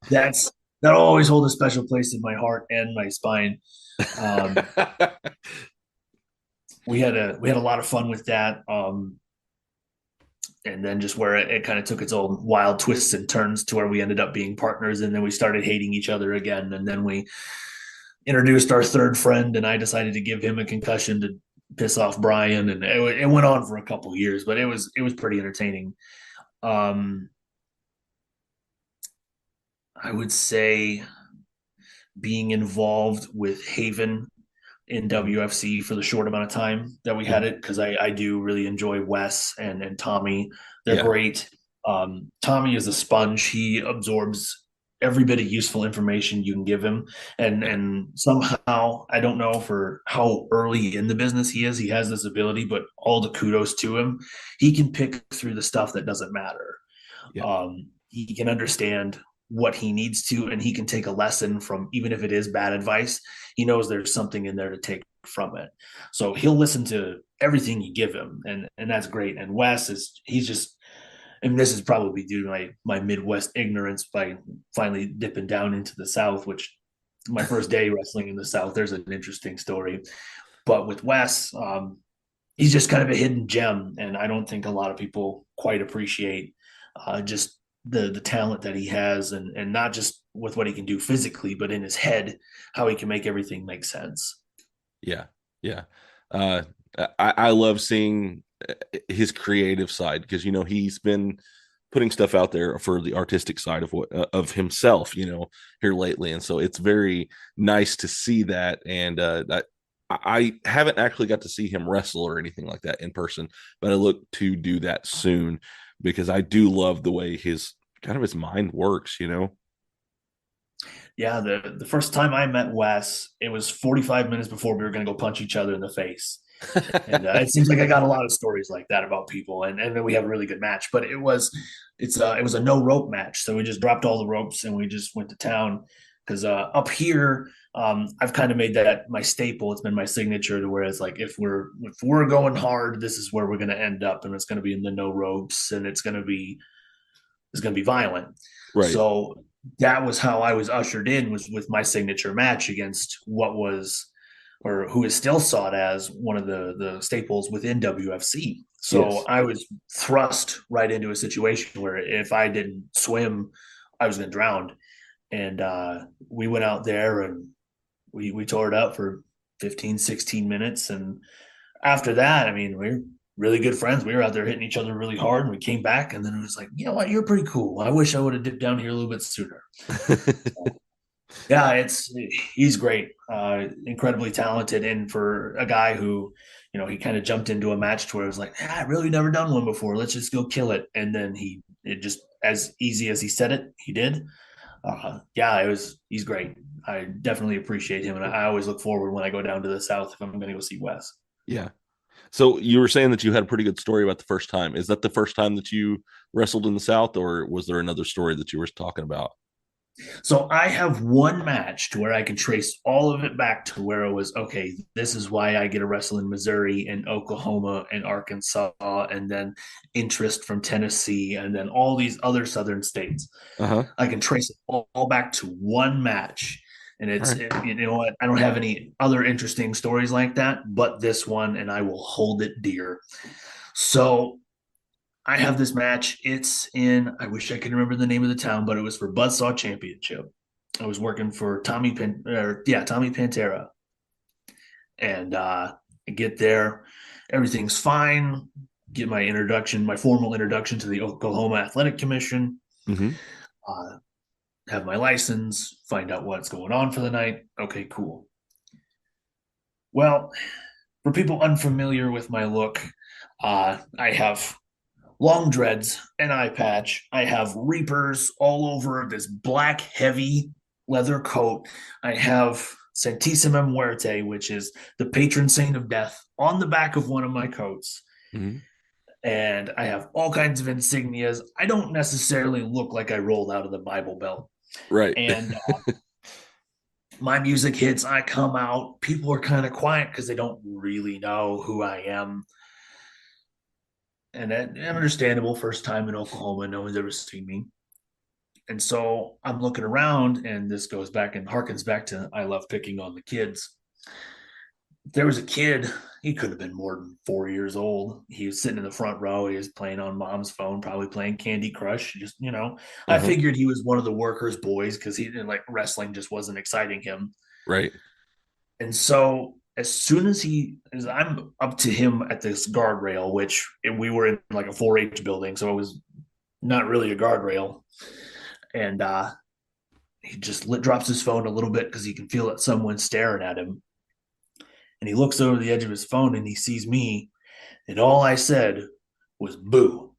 That'll always hold a special place in my heart and my spine. We had a lot of fun with that. And then just where it kind of took its own wild twists and turns to where we ended up being partners, and then we started hating each other again. And then we introduced our third friend, and I decided to give him a concussion to piss off Brian, and it went on for a couple of years, but it was pretty entertaining. I would say being involved with Haven in WFC for the short amount of time that we had it, because I do really enjoy Wes and Tommy. They're great. Tommy is a sponge. He absorbs every bit of useful information you can give him, and somehow, I don't know for how early in the business he is, he has this ability, but all the kudos to him. He can pick through the stuff that doesn't matter. He can understand what he needs to, and he can take a lesson from, even if it is bad advice, he knows there's something in there to take from it. So he'll listen to everything you give him, and that's great. And Wes he's just, and this is probably due to my Midwest ignorance by finally dipping down into the South, which my first day wrestling in the South, there's an interesting story. But with Wes, he's just kind of a hidden gem, and I don't think a lot of people quite appreciate just the talent that he has, and not just with what he can do physically, but in his head, how he can make everything make sense. Yeah. I love seeing his creative side, because he's been putting stuff out there for the artistic side of himself here lately, and so it's very nice to see that. And that I haven't actually got to see him wrestle or anything like that in person, but I look to do that soon, because I do love the way his mind works. Yeah, the first time I met Wes, it was 45 minutes before we were going to go punch each other in the face. And it seems like I got a lot of stories like that about people, and then we have a really good match. But it was a no rope match, so we just dropped all the ropes and we just went to town. because up here, I've kind of made that my staple. It's been my signature to where it's like if we're going hard, this is where we're going to end up, and it's going to be in the no ropes, and it's going to be violent. Right. So that was how I was ushered in, was with my signature match against what was, or who is still sought as one of the staples within WFC. So Yes. I was thrust right into a situation where if I didn't swim, I was going to drown. And we went out there and we tore it up for 15, 16 minutes. And after that, I mean, we were really good friends. We were out there hitting each other really hard, and we came back, and then it was like, you know what, you're pretty cool. I wish I would have dipped down here a little bit sooner. Yeah, he's great, incredibly talented, and for a guy who, you know, he kind of jumped into a match to where it was like, I've really never done one before. Let's just go kill it, and then it just as easy as he said it, he did. He's great. I definitely appreciate him, and I always look forward when I go down to the South if I'm going to go see Wes. Yeah. So you were saying that you had a pretty good story about the first time. Is that the first time that you wrestled in the South, or was there another story that you were talking about? So I have one match to where I can trace all of it back to where it was, okay, this is why I get to wrestle in Missouri and Oklahoma and Arkansas, and then interest from Tennessee, and then all these other southern states. Uh-huh. I can trace it all back to one match. And Right. you know what? I don't have any other interesting stories like that, but this one, and I will hold it dear. So I have this match. It's in, I wish I could remember the name of the town, but it was for Buzzsaw Championship. I was working for Tommy Pantera. And I get there, everything's fine. Get my formal introduction to the Oklahoma Athletic Commission. Mm-hmm. Have my license, find out what's going on for the night. Okay, cool. Well, for people unfamiliar with my look, I have long dreads, an eye patch. I have reapers all over this black, heavy leather coat. I have Santissima Muerte, which is the patron saint of death, on the back of one of my coats. Mm-hmm. And I have all kinds of insignias. I don't necessarily look like I rolled out of the Bible Belt. Right. And my music hits, I come out. People are kind of quiet because they don't really know who I am. And understandable, first time in Oklahoma, no one's ever seen me. And so I'm looking around, and this goes back and harkens back to I love picking on the kids. There was a kid, he could have been more than 4 years old. He was sitting in the front row. He was playing on mom's phone, probably playing Candy Crush. Just, you know, I figured he was one of the workers' boys because he didn't like wrestling, just wasn't exciting him. Right. And so as soon as I'm up to him at this guardrail, which we were in like a 4-H building, so it was not really a guardrail. And he just drops his phone a little bit because he can feel that someone's staring at him. And he looks over the edge of his phone and he sees me. And all I said was, boo.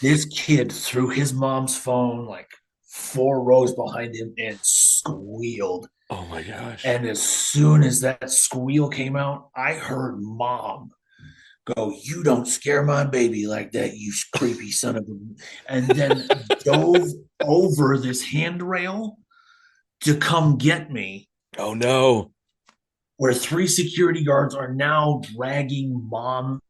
This kid threw his mom's phone like 4 rows behind him and squealed. Oh, my gosh. And as soon as that squeal came out, I heard mom go, you don't scare my baby like that, you creepy son of a... And then dove over this handrail to come get me. Oh, no. Where 3 security guards are now dragging mom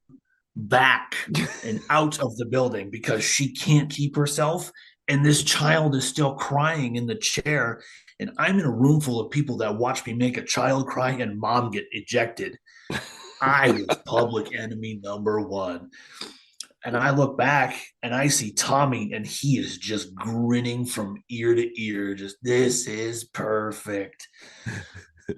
back and out of the building because she can't keep herself. And this child is still crying in the chair. And I'm in a room full of people that watch me make a child cry and mom get ejected. I was public enemy number 1. And I look back and I see Tommy, and he is just grinning from ear to ear. Just, this is perfect.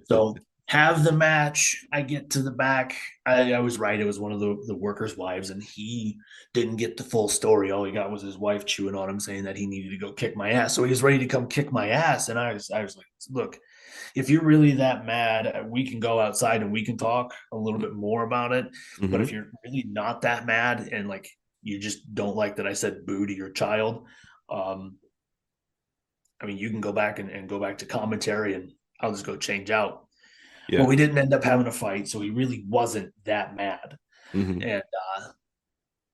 So have the match. I get to the back. I was right. It was one of the workers' wives, and he didn't get the full story. All he got was his wife chewing on him, saying that he needed to go kick my ass. So he was ready to come kick my ass. And I was like, look, if you're really that mad, we can go outside and we can talk a little bit more about it. Mm-hmm. But if you're really not that mad and like you just don't like that I said boo to your child, I mean, you can go back and go back to commentary, and I'll just go change out. Yeah. But we didn't end up having a fight, so he really wasn't that mad. Mm-hmm. And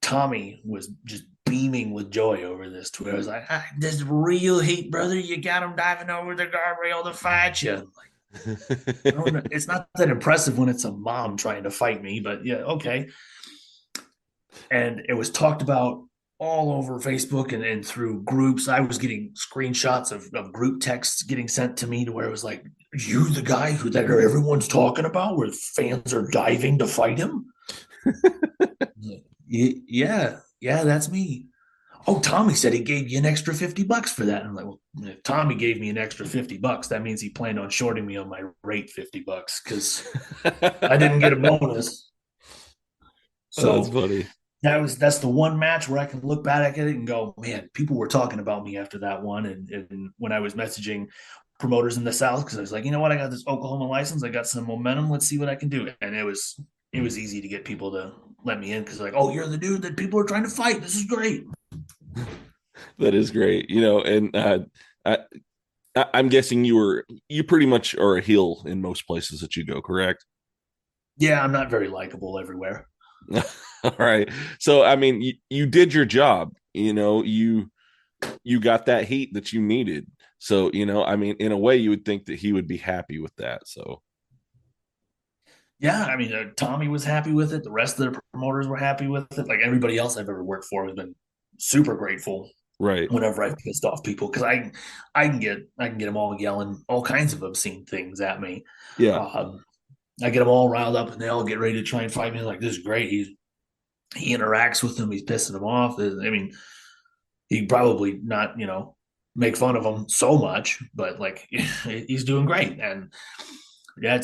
Tommy was just beaming with joy over this. To where I was like, "This real heat, brother. You got him diving over the guardrail to fight you." I'm like, I don't know. It's not that impressive when it's a mom trying to fight me, but yeah, okay. And it was talked about all over Facebook and through groups. I was getting screenshots of group texts getting sent to me to where it was like, "You the guy that everyone's talking about, where fans are diving to fight him?" Yeah, that's me. "Oh, Tommy said he gave you an extra $50 for that." And I'm like, well, if Tommy gave me an extra $50, that means he planned on shorting me on my rate $50 because I didn't get a bonus. So that's funny. That's the one match where I can look back at it and go, man, people were talking about me after that one. And when I was messaging promoters in the South, because I was like, you know what, I got this Oklahoma license, I got some momentum, let's see what I can do. And it was easy to get people to let me in because like, oh, you're the dude that people are trying to fight. This is great. That is great. And I'm guessing you pretty much are a heel in most places that you go, correct? Yeah, I'm not very likable everywhere. All right. So, I mean, you did your job, you got that heat that you needed. So, I mean, in a way you would think that he would be happy with that. So, yeah, I mean, Tommy was happy with it. The rest of the promoters were happy with it. Like everybody else I've ever worked for has been super grateful. Right. Whenever I've pissed off people, because I can get them all yelling all kinds of obscene things at me. Yeah. I get them all riled up and they all get ready to try and fight me. Like, this is great. He interacts with them. He's pissing them off. I mean, he probably not, make fun of them so much, but like he's doing great. And yeah,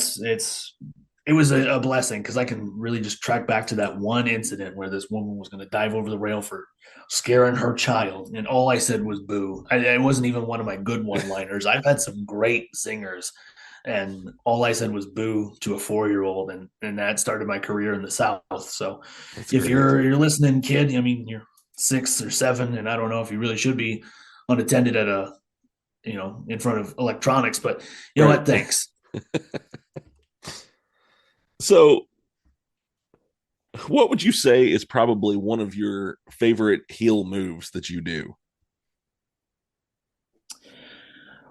it was a blessing because I can really just track back to that one incident where this woman was going to dive over the rail for scaring her child. And all I said was boo. It wasn't even one of my good one-liners. I've had some great singers. And all I said was boo to a 4-year-old. And that started my career in the South. So if you're listening, kid, I mean, you're 6 or 7, and I don't know if you really should be unattended at in front of electronics, but you know what? Thanks. So what would you say is probably one of your favorite heel moves that you do?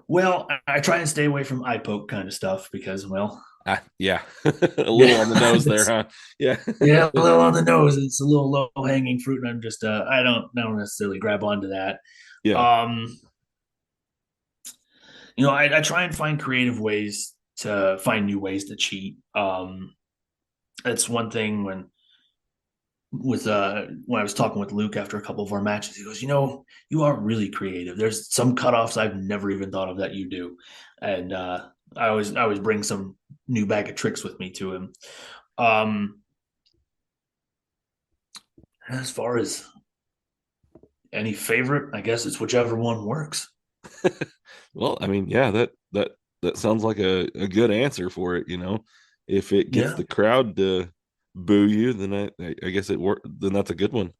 Well, I try and stay away from eye poke kind of stuff because, well, yeah, a little on the nose there, huh? Yeah, yeah, a little on the nose. It's a little low hanging fruit, and I'm just I don't necessarily grab onto that. Yeah. I try and find creative ways to find new ways to cheat. That's one thing when I was talking with Luke after a couple of our matches, he goes, you are really creative. There's some cutoffs I've never even thought of that you do. And I always bring some new bag of tricks with me to him. As far as any favorite, I guess it's whichever one works. Well, I mean, yeah, that sounds like a good answer for it. If it gets the crowd to boo you, then I guess it worked. Then that's a good one.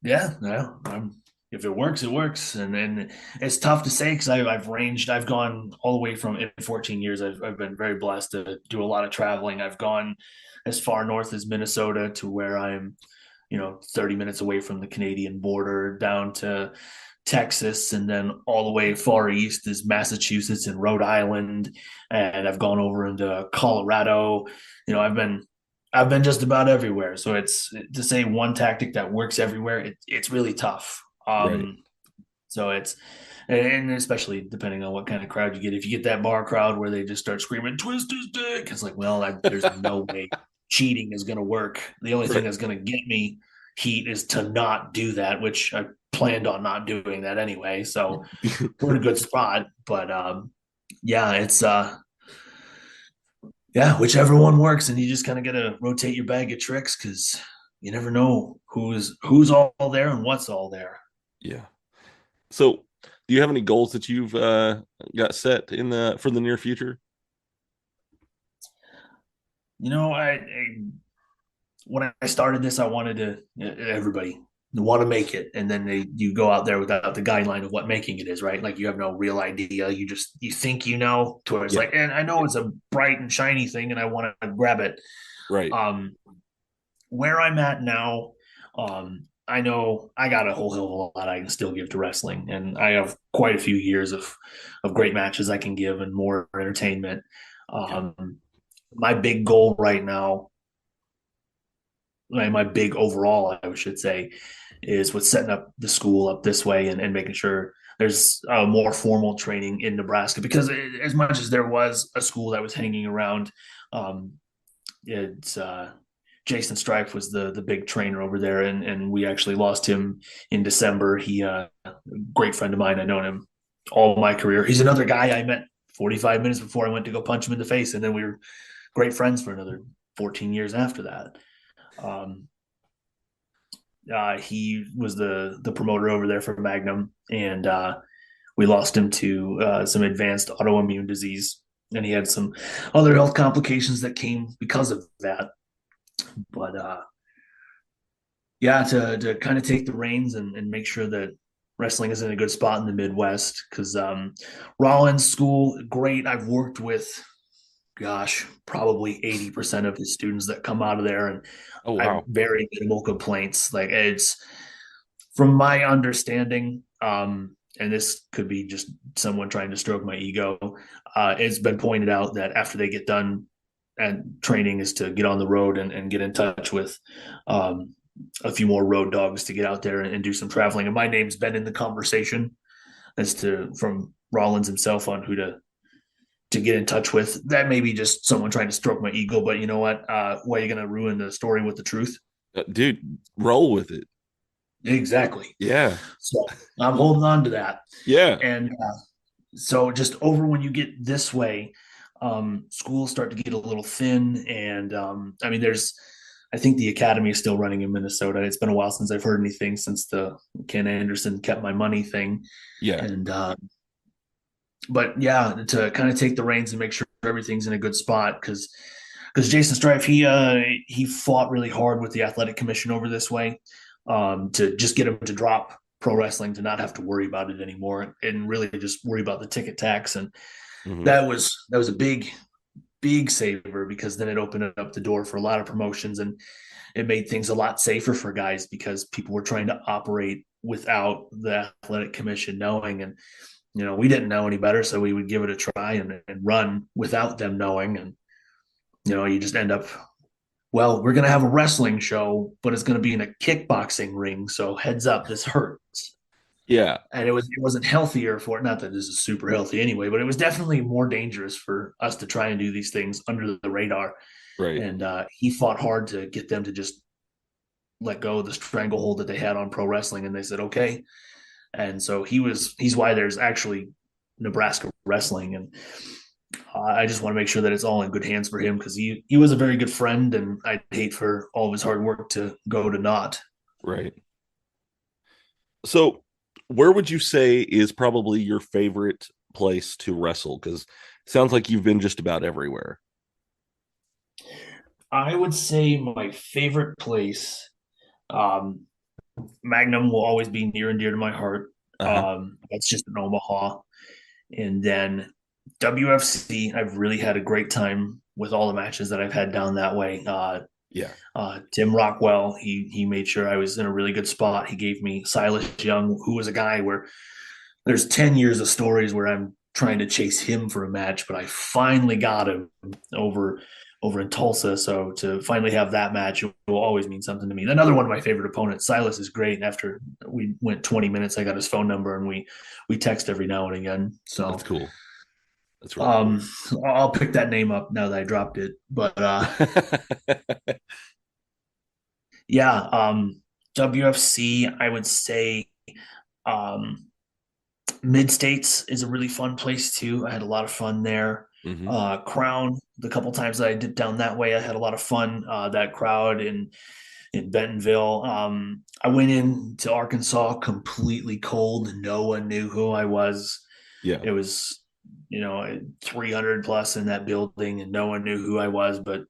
Yeah, if it works, it works. And then it's tough to say because I've gone all the way from in 14 years. I've been very blessed to do a lot of traveling. I've gone as far north as Minnesota to where I'm, 30 minutes away from the Canadian border, down to Texas, and then all the way far east is Massachusetts and Rhode Island. And I've gone over into Colorado. I've been just about everywhere. So it's to say one tactic that works everywhere. It's really tough. Right. So and especially depending on what kind of crowd you get. If you get that bar crowd where they just start screaming, "Twist his dick," it's like, well, there's no way cheating is going to work. The only thing that's going to get me heat is to not do that, which I planned on not doing that anyway. So we're in a good spot. But it's whichever one works, and you just kind of got to rotate your bag of tricks because you never know who's all there and what's all there. Yeah. So, do you have any goals that you've got set for the near future? When I started this, I wanted everybody want to make it, and then you go out there without the guideline of what making it is, right? Like you have no real idea. You think to where it's like, and I know it's a bright and shiny thing, and I want to grab it. Right. Where I'm at now, I know I got a whole hell of a lot I can still give to wrestling, and I have quite a few years of great matches I can give and more entertainment. My big goal right now, my big overall, I should say, is with setting up the school up this way and making sure there's more formal training in Nebraska, because as much as there was a school that was hanging around, it's Jason Strife was the big trainer over there, and we actually lost him in December. He a great friend of mine. I known him all my career. He's another guy I met 45 minutes before I went to go punch him in the face, and then we were great friends for another 14 years after that. He was the promoter over there for Magnum, and we lost him to some advanced autoimmune disease, and he had some other health complications that came because of that. But to kind of take the reins and make sure that wrestling is in a good spot in the Midwest, because Rollins School, great. I've worked with, probably 80% of the students that come out of there, and I have very minimal complaints. Like, it's, from my understanding, and this could be just someone trying to stroke my ego, it's been pointed out that after they get done and training is to get on the road and get in touch with a few more road dogs to get out there and do some traveling. And my name's been in the conversation from Rollins himself on who to get in touch with. That may be just someone trying to stroke my ego, but you know what? Why are you going to ruin the story with the truth? Dude, roll with it. Exactly. Yeah. So I'm holding on to that. Yeah. And so just over when you get this way, schools start to get a little thin. And I think the academy is still running in Minnesota. It's been a while since I've heard anything since the Ken Anderson kept my money thing. Yeah. And, to kind of take the reins and make sure everything's in a good spot, because Jason Strife, he fought really hard with the athletic commission over this way, to just get him to drop pro wrestling, to not have to worry about it anymore, and really just worry about the ticket tax. And that was a big saver, because then it opened up the door for a lot of promotions, and it made things a lot safer for guys, because people were trying to operate without the athletic commission knowing. And we didn't know any better, so we would give it a try and run without them knowing. And you just end up, well, we're going to have a wrestling show, but it's going to be in a kickboxing ring, so heads up, this hurts. Yeah. And it wasn't healthier for, not that this is super healthy anyway, but it was definitely more dangerous for us to try and do these things under the radar. Right. And he fought hard to get them to just let go of the stranglehold that they had on pro wrestling. And they said, okay. And so he's why there's actually Nebraska wrestling. And I just want to make sure that it's all in good hands for him, because he was a very good friend, and I'd hate for all of his hard work to go to naught. Right. So where would you say is probably your favorite place to wrestle? Because it sounds like you've been just about everywhere. I would say my favorite place, Magnum will always be near and dear to my heart. That's just in Omaha. And then WFC, I've really had a great time with all the matches that I've had down that way. Tim Rockwell, he made sure I was in a really good spot. He gave me Silas Young, who was a guy where there's 10 years of stories where I'm trying to chase him for a match, but I finally got him over in Tulsa. So to finally have that match will always mean something to me. Another one of my favorite opponents, Silas, is great. And after we went 20 minutes, I got his phone number, and we text every now and again. So that's cool. That's right. I'll pick that name up now that I dropped it. But WFC, I would say Mid-States is a really fun place too. I had a lot of fun there. Crown, the couple times that I dipped down that way, I had a lot of fun. That crowd in Bentonville. I went into Arkansas completely cold. No one knew who I was. Yeah, it was 300 plus in that building, and no one knew who I was. But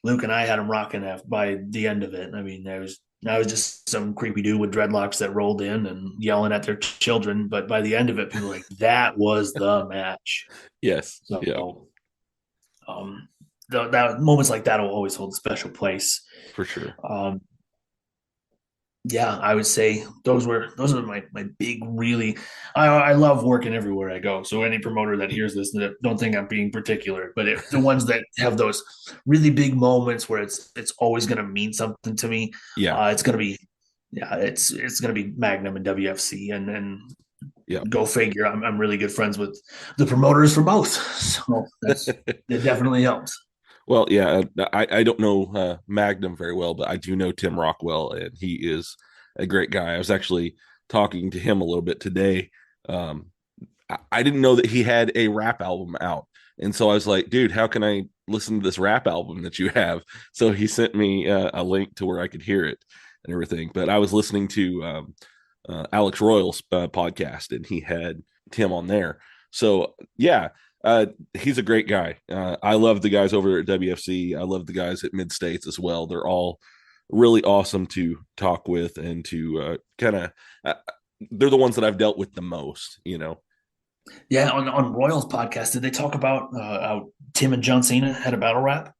Luke and I had them rocking by the end of it. I mean, I was just some creepy dude with dreadlocks that rolled in and yelling at their children. But by the end of it, people were like, that was the match. Yes. So, that moments like that will always hold a special place for sure. Yeah, I would say those are my big really. I love working everywhere I go. So any promoter that hears this, that don't think I'm being particular, but the ones that have those really big moments where it's always going to mean something to me. Yeah. It's going to be it's going to be Magnum and WFC, and Yeah. go figure. I'm really good friends with the promoters for both, so it definitely helps. Well, yeah, I don't know Magnum very well, but I do know Tim Rockwell, and he is a great guy. I was actually talking to him a little bit today. I didn't know that he had a rap album out. And so I was like, dude, how can I listen to this rap album that you have? So he sent me a link to where I could hear it and everything. But I was listening to Alex Royal's podcast, and he had Tim on there. So, yeah. He's a great guy. I love the guys over at WFC. I love the guys at Mid States as well. They're all really awesome to talk with and to kind of. They're the ones that I've dealt with the most. Yeah, on Royal's podcast, did they talk about how Tim and John Cena had a battle rap?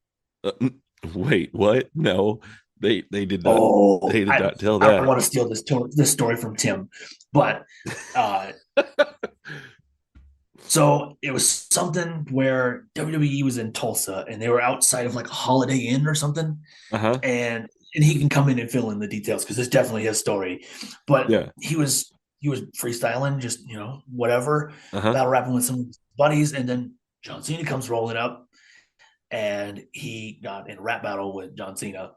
Wait, what? No, they did not. Oh, they did not tell I that. don't want to steal this story from Tim, but. So it was something where WWE was in Tulsa and they were outside of like a Holiday Inn or something. Uh-huh. And he can come in and fill in the details because it's definitely his story. But yeah, he was freestyling, just whatever, uh-huh. battle rapping with some buddies, and then John Cena comes rolling up, and he got in a rap battle with John Cena,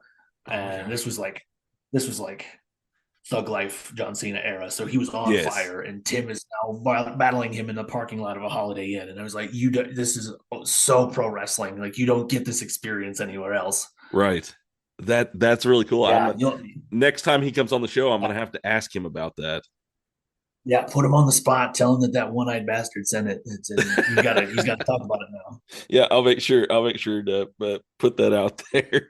and this was like Thug Life John Cena era. So he was on fire, and Tim is now battling him in the parking lot of a Holiday Inn. And I was like, this is so pro wrestling. Like, you don't get this experience anywhere else. Right. That's really cool. Yeah, next time he comes on the show, I'm going to have to ask him about that. Yeah, put him on the spot. Tell him that one-eyed bastard sent it. He's got to talk about it now. Yeah, I'll make sure to put that out there.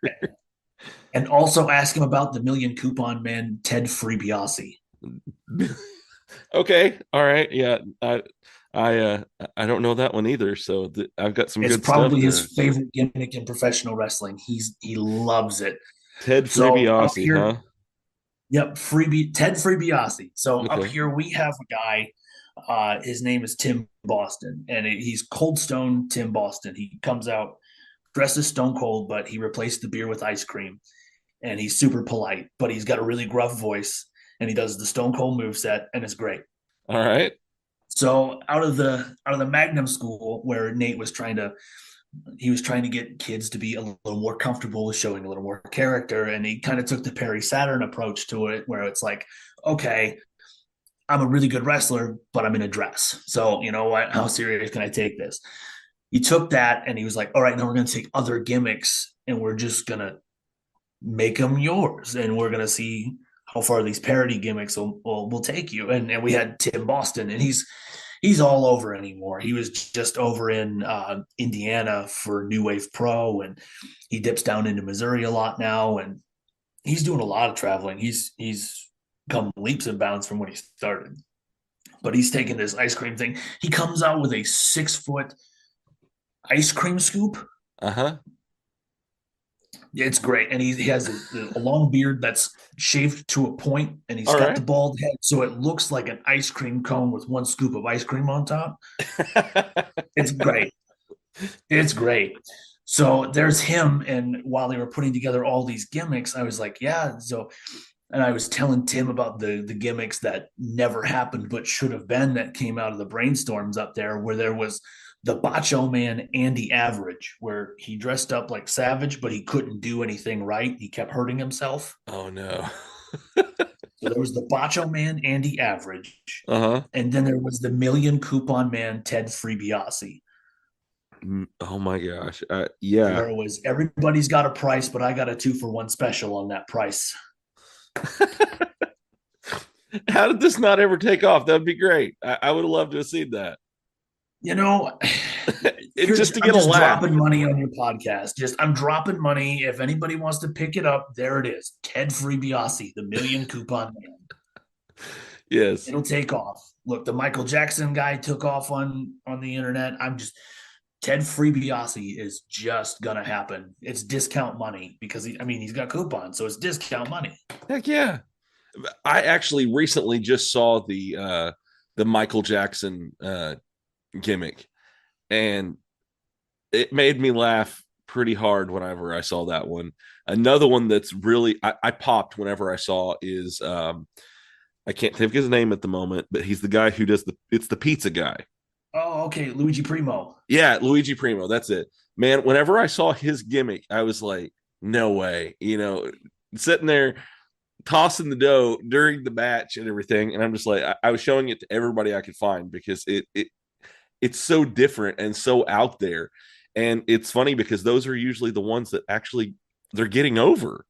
And also ask him about the million coupon man, Ted Freebiasi. Okay. All right. Yeah. I don't know that one either. So I've got some good stuff. It's probably his favorite gimmick in professional wrestling. He loves it. Ted Freebiasi, huh? Yep. Ted Freebiasi. So up here we have a guy, his name is Tim Boston, and he's Cold Stone Tim Boston. He comes out dressed as Stone Cold, but he replaced the beer with ice cream. And he's super polite, but he's got a really gruff voice, and he does the Stone Cold moveset, and it's great. All right. So out of the Magnum school, where Nate was trying to get kids to be a little more comfortable with showing a little more character, and he kind of took the Perry Saturn approach to it, where it's like, okay, I'm a really good wrestler, but I'm in a dress. So you know what? How serious can I take this? He took that, and he was like, all right, now we're going to take other gimmicks, and we're just going to make them yours, and we're gonna see how far these parody gimmicks will take you. And we had Tim Boston, and he's all over anymore. He was just over in Indiana for New Wave Pro, and he dips down into Missouri a lot now, and he's doing a lot of traveling. He's come leaps and bounds from when he started, but he's taking this ice cream thing. He comes out with a 6-foot ice cream scoop. Uh-huh. It's great. And he has a long beard that's shaved to a point, and he's got the bald head. So it looks like an ice cream cone with one scoop of ice cream on top. It's great. It's great. So there's him. And while they were putting together all these gimmicks, I was like, yeah. So, and I was telling Tim about the gimmicks that never happened, but should have been, that came out of the brainstorms up there, where there was the Macho Man Andy Average, where he dressed up like Savage, but he couldn't do anything right. He kept hurting himself. Oh, no. So there was the Macho Man Andy Average. Uh-huh. And then there was the Million Coupon Man Ted Freebiasi. Oh, my gosh. Yeah. There was everybody's got a price, but I got a 2-for-1 special on that price. How did this not ever take off? That would be great. I would have loved to have seen that. You know, it's just to get I'm a laugh. Dropping money on your podcast. I'm dropping money. If anybody wants to pick it up, there it is. Ted Freebiasi, the Million Coupon Man. Yes, it'll take off. Look, the Michael Jackson guy took off on the internet. Ted Freebiasi is just gonna happen. It's discount money because he's got coupons, so it's discount money. Heck yeah. I actually recently just saw the Michael Jackson gimmick, and it made me laugh pretty hard whenever I saw that one. Another one that's really I popped whenever I saw is I can't think of his name at the moment, but he's the guy who does it's the pizza guy. Oh, okay, Luigi Primo. Yeah, Luigi Primo, that's it. Man, whenever I saw his gimmick, I was like, no way. Sitting there tossing the dough during the match and everything, and I'm just like, I was showing it to everybody I could find because it's so different and so out there. And it's funny because those are usually the ones that actually they're getting over.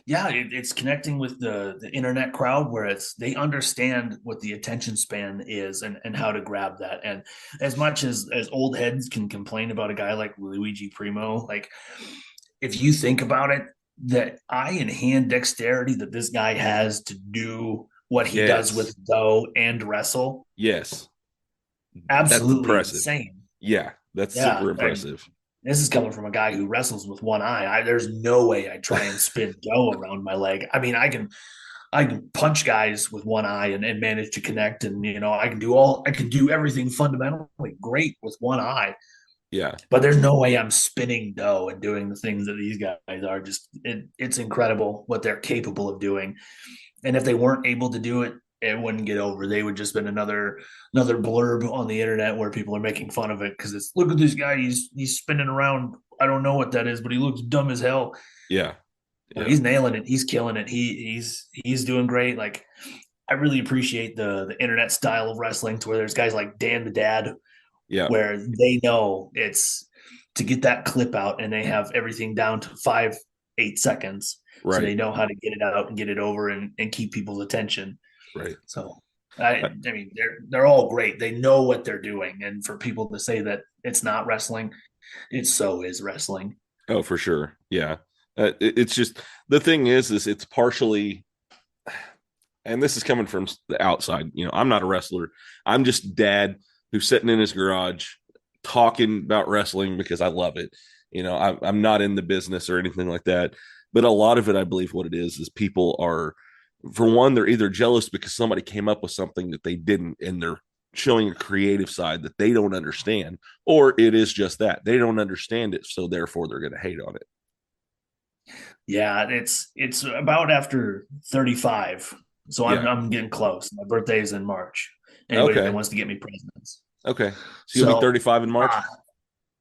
Yeah, it's connecting with the internet crowd where they understand what the attention span is and how to grab that. And as much as old heads can complain about a guy like Luigi Primo, like if you think about it, the eye and hand dexterity that this guy has to do what he does with dough and wrestle. Yes. Absolutely insane. Yeah, that's super impressive. This is coming from a guy who wrestles with one eye. There's no way I try and spin dough around my leg. I mean, I can punch guys with one eye and manage to connect, and I can do everything fundamentally great with one eye. Yeah. But there's no way I'm spinning dough and doing the things that these guys are. It's incredible what they're capable of doing. And if they weren't able to do it, it wouldn't get over. They would just been another blurb on the internet where people are making fun of it because it's, look at this guy, he's spinning around. I don't know what that is, but he looks dumb as hell. Yeah. He's nailing it. He's killing it. He's doing great. Like, I really appreciate the internet style of wrestling to where there's guys like Dan the Dad, where they know it's to get that clip out and they have everything down to 5-8 seconds. Right. So they know how to get it out and get it over and keep people's attention. Right. So I mean, they're all great. They know what they're doing. And for people to say that it's not wrestling, it so is wrestling. Oh, for sure. Yeah. It's just, the thing is it's partially, and this is coming from the outside, I'm not a wrestler. I'm just dad who's sitting in his garage talking about wrestling because I love it. I'm not in the business or anything like that, but a lot of it, I believe what it is people are, for one, they're either jealous because somebody came up with something that they didn't, and they're showing a creative side that they don't understand, or it is just that they don't understand it, so therefore they're going to hate on it. Yeah, it's about after 35, so I'm getting close. My birthday is in March. Anybody that wants to get me presents. Okay, so you'll be 35 in March.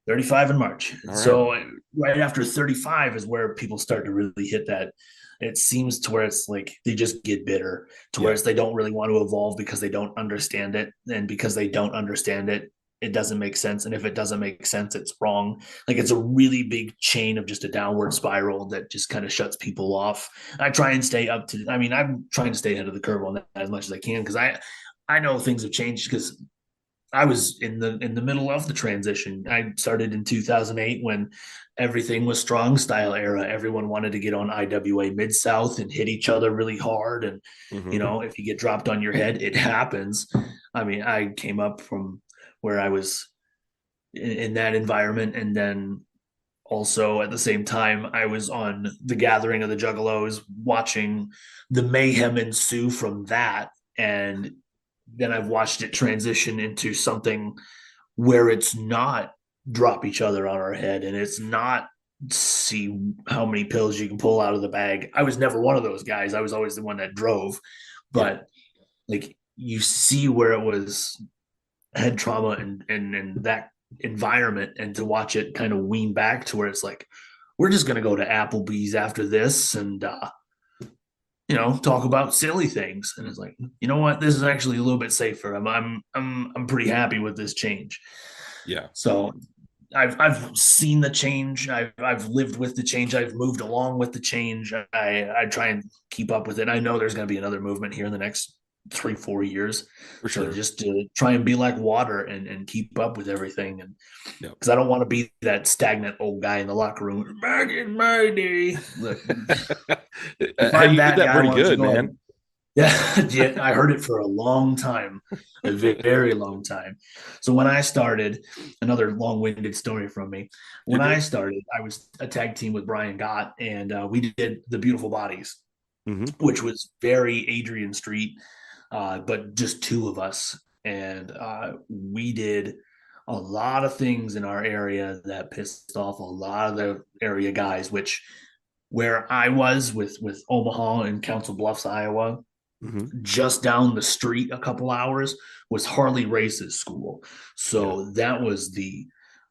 35 in March. Right. So right after 35 is where people start to really hit that. It seems to where it's like they just get bitter to where they don't really want to evolve because they don't understand it. And because they don't understand it, it doesn't make sense. And if it doesn't make sense, it's wrong. Like, it's a really big chain of just a downward spiral that just kind of shuts people off. I try and stay I'm trying to stay ahead of the curve on that as much as I can. Cause I know things have changed because I was in the middle of the transition. I started in 2008 when everything was strong style era. Everyone wanted to get on IWA Mid-South and hit each other really hard. And, if you get dropped on your head, it happens. I mean, I came up from where I was in that environment. And then also at the same time, I was on the Gathering of the Juggalos, watching the mayhem ensue from that. And then I've watched it transition into something where it's not drop each other on our head and it's not see how many pills you can pull out of the bag. I was never one of those guys. I was always the one that drove, but like, you see where it was head trauma and that environment, and to watch it kind of wean back to where it's like, we're just going to go to Applebee's after this and, talk about silly things. And it's like, you know what? This is actually a little bit safer. I'm pretty happy with this change. Yeah. So I've seen the change. I've lived with the change. I've moved along with the change. I try and keep up with it. I know there's going to be another movement here in the next 3-4 years. For sure. So just to try and be like water and keep up with everything. And because I don't want to be that stagnant old guy in the locker room. Back in my day. Look, you did that pretty good, man. Yeah, I heard it for a long time, a very long time. So when I started, another long-winded story from me. When I started, I was a tag team with Brian Gott, and we did the Beautiful Bodies. which was very Adrian Street, but just two of us. And we did a lot of things in our area that pissed off a lot of the area guys, which where I was with Omaha and Council Bluffs, Iowa, just down the street a couple hours was Harley Race's school. So that was the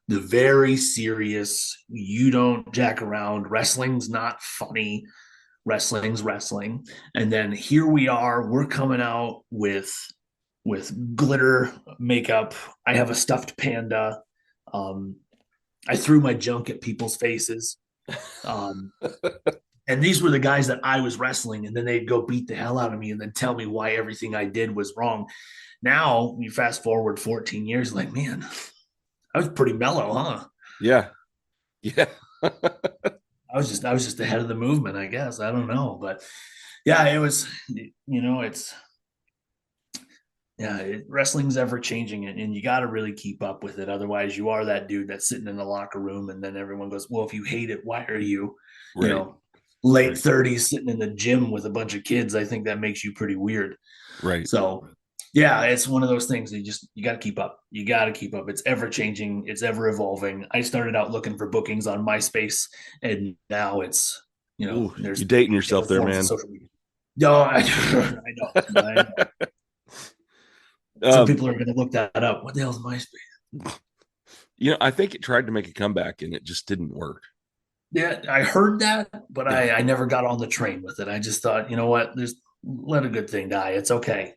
very serious, you don't jack around, wrestling's not funny, wrestling's wrestling. And then here we are, we're coming out with glitter makeup. I have a stuffed panda. I threw my junk at people's faces. And these were the guys that I was wrestling, and then they'd go beat the hell out of me and then tell me why everything I did was wrong. Now you fast forward 14 years, like, man, I was pretty mellow, huh? Yeah. I was just ahead of the movement, I guess. I don't know, but yeah, it was, wrestling's ever changing, and you got to really keep up with it. Otherwise, you are that dude that's sitting in the locker room, and then everyone goes, "Well, if you hate it, why are you, late 30s sitting in the gym with a bunch of kids?" I think that makes you pretty weird. Right. So, yeah, it's one of those things that you got to keep up. You got to keep up. It's ever changing. It's ever evolving. I started out looking for bookings on MySpace, and now it's you're dating yourself there, man. No, I know. Some people are going to look that up. What the hell is MySpace? I think it tried to make a comeback and it just didn't work. Yeah, I heard that, but I never got on the train with it. I just thought, you know what? Let a good thing die. It's okay.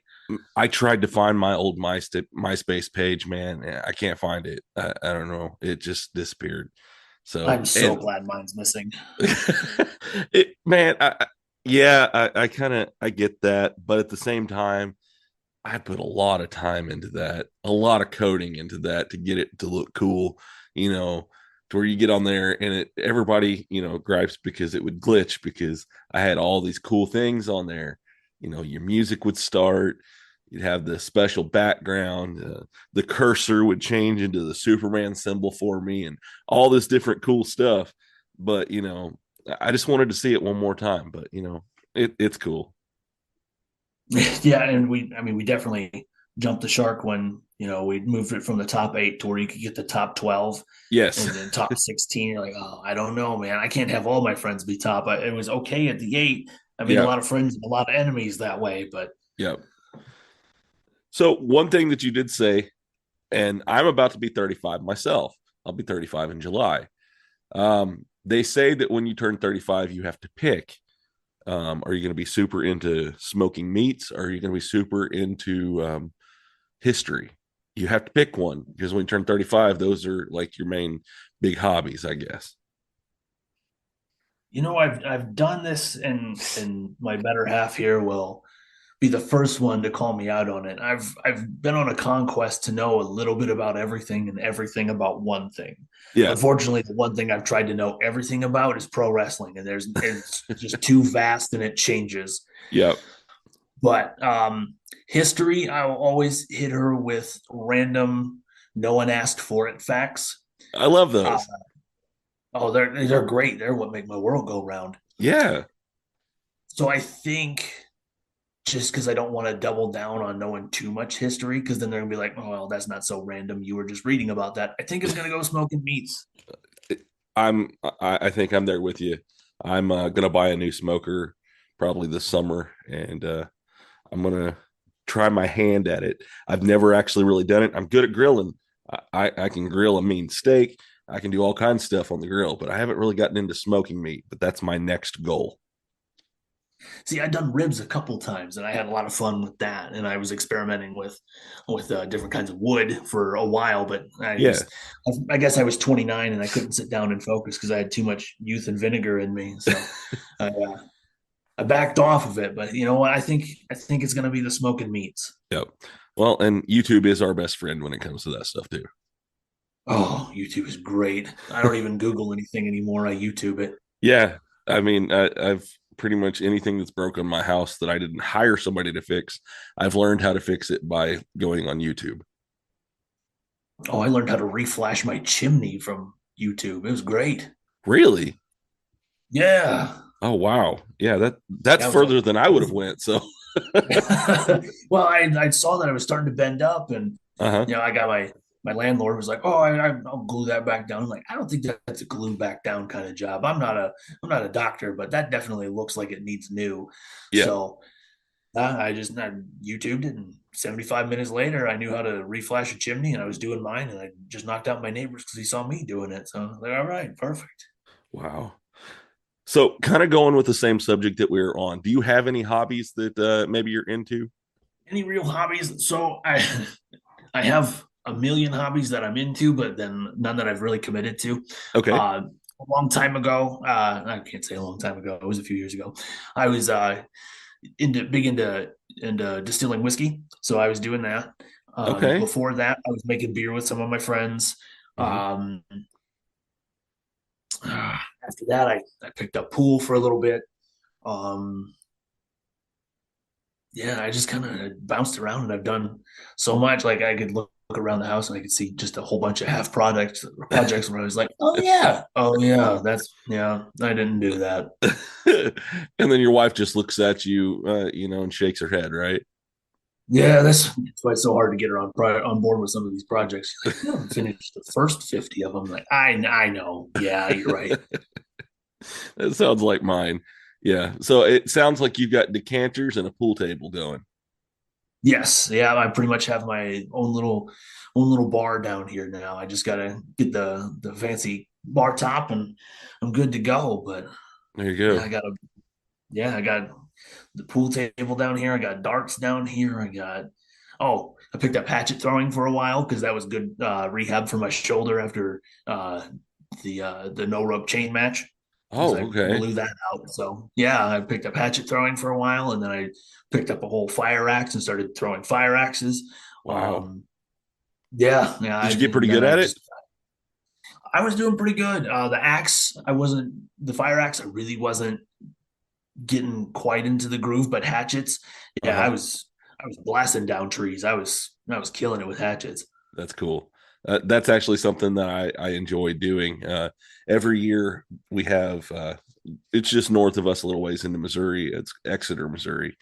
I tried to find my old MySpace page, man. I can't find it. I don't know. It just disappeared. So I'm so glad mine's missing. I get that, but at the same time, I put a lot of time into that, a lot of coding into that to get it to look cool, to where you get on there and everybody, gripes because it would glitch because I had all these cool things on there. Your music would start, you'd have the special background, the cursor would change into the Superman symbol for me and all this different cool stuff. But, I just wanted to see it one more time, but it's cool. Yeah, and we definitely jumped the shark when we moved it from the top 8 to where you could get the top 12. Yes, and then top 16. You're like, oh, I don't know, man. I can't have all my friends be top. It was okay at the 8. I made a lot of friends and a lot of enemies that way, but So one thing that you did say, and I'm about to be 35 myself. I'll be 35 in July. They say that when you turn 35, you have to pick. Are you going to be super into smoking meats? Or are you going to be super into history? You have to pick one because when you turn 35, those are like your main big hobbies, I guess. I've done this, and my better half here will be the first one to call me out on it. I've been on a conquest to know a little bit about everything and everything about one thing. Yeah. Unfortunately, the one thing I've tried to know everything about is pro wrestling, and it's just too vast and it changes. Yep. But history, I'll always hit her with random, no one asked for it facts. I love those. They're great. They're what make my world go round. Yeah. So I think just because I don't want to double down on knowing too much history, because then they're gonna be like, oh, well, that's not so random. You were just reading about that. I think it's gonna go smoking meats. I think I'm there with you. I'm gonna buy a new smoker probably this summer, and I'm gonna try my hand at it. I've never actually really done it. I'm good at grilling. I can grill a mean steak. I can do all kinds of stuff on the grill, but I haven't really gotten into smoking meat. But that's my next goal. See, I've done ribs a couple times, and I had a lot of fun with that. And I was experimenting with different kinds of wood for a while. But I guess I was 29 and I couldn't sit down and focus because I had too much youth and vinegar in me. So I backed off of it. But you know what? I think it's going to be the smoking meats. Yep. Well, and YouTube is our best friend when it comes to that stuff too. Oh, YouTube is great. I don't even Google anything anymore. I YouTube it. Yeah. I mean, I've pretty much anything that's broken in my house that I didn't hire somebody to fix, I've learned how to fix it by going on YouTube. Oh, I learned how to reflash my chimney from YouTube. It was great. Really? Yeah. Oh wow. Yeah, that's further than I would have went. So well, I saw that I was starting to bend up, and uh-huh. I got my landlord was like, "Oh, I'll glue that back down." I'm like, I don't think that's a glue back down kind of job. I'm not a doctor, but that definitely looks like it needs new. Yeah. So I YouTubed it, and 75 minutes later, I knew how to reflash a chimney, and I was doing mine, and I just knocked out my neighbors because he saw me doing it. So I was like, all right, perfect. Wow. So kind of going with the same subject that we were on, do you have any hobbies that maybe you're into? Any real hobbies? So I have a million hobbies that I'm into, but then none that I've really committed to. Okay. A long time ago, I can't say a long time ago. It was a few years ago. I was into distilling whiskey, so I was doing that. Okay. Before that, I was making beer with some of my friends. Mhm. After that, I picked up pool for a little bit. Um, yeah, I just kind of bounced around, and I've done so much. Like I could look around the house and I could see just a whole bunch of half projects where I was like, oh yeah, I didn't do that. And then your wife just looks at you, and shakes her head, right? Yeah, that's why it's so hard to get her on board with some of these projects. She's like, you haven't finished the first 50 of them. I'm like, I know. Yeah, you're right. That sounds like mine. Yeah. So it sounds like you've got decanters and a pool table going. Yes, yeah, I pretty much have my own little bar down here now. I just gotta get the fancy bar top, and I'm good to go. But There you yeah, go. I got the pool table down here. I got darts down here. I picked up hatchet throwing for a while because that was good rehab for my shoulder after the no rope chain match. Because Oh, I okay. blew that out. So yeah, I picked up hatchet throwing for a while, and then I picked up a whole fire axe and started throwing fire axes. Wow. Yeah. Did you get pretty good at it? I was doing pretty good. The fire axe. I really wasn't getting quite into the groove, but hatchets, yeah, Uh-huh. I was blasting down trees. I was killing it with hatchets. That's cool. That's actually something that I enjoy doing. Every year we have, it's just north of us a little ways into Missouri. It's Exeter, Missouri.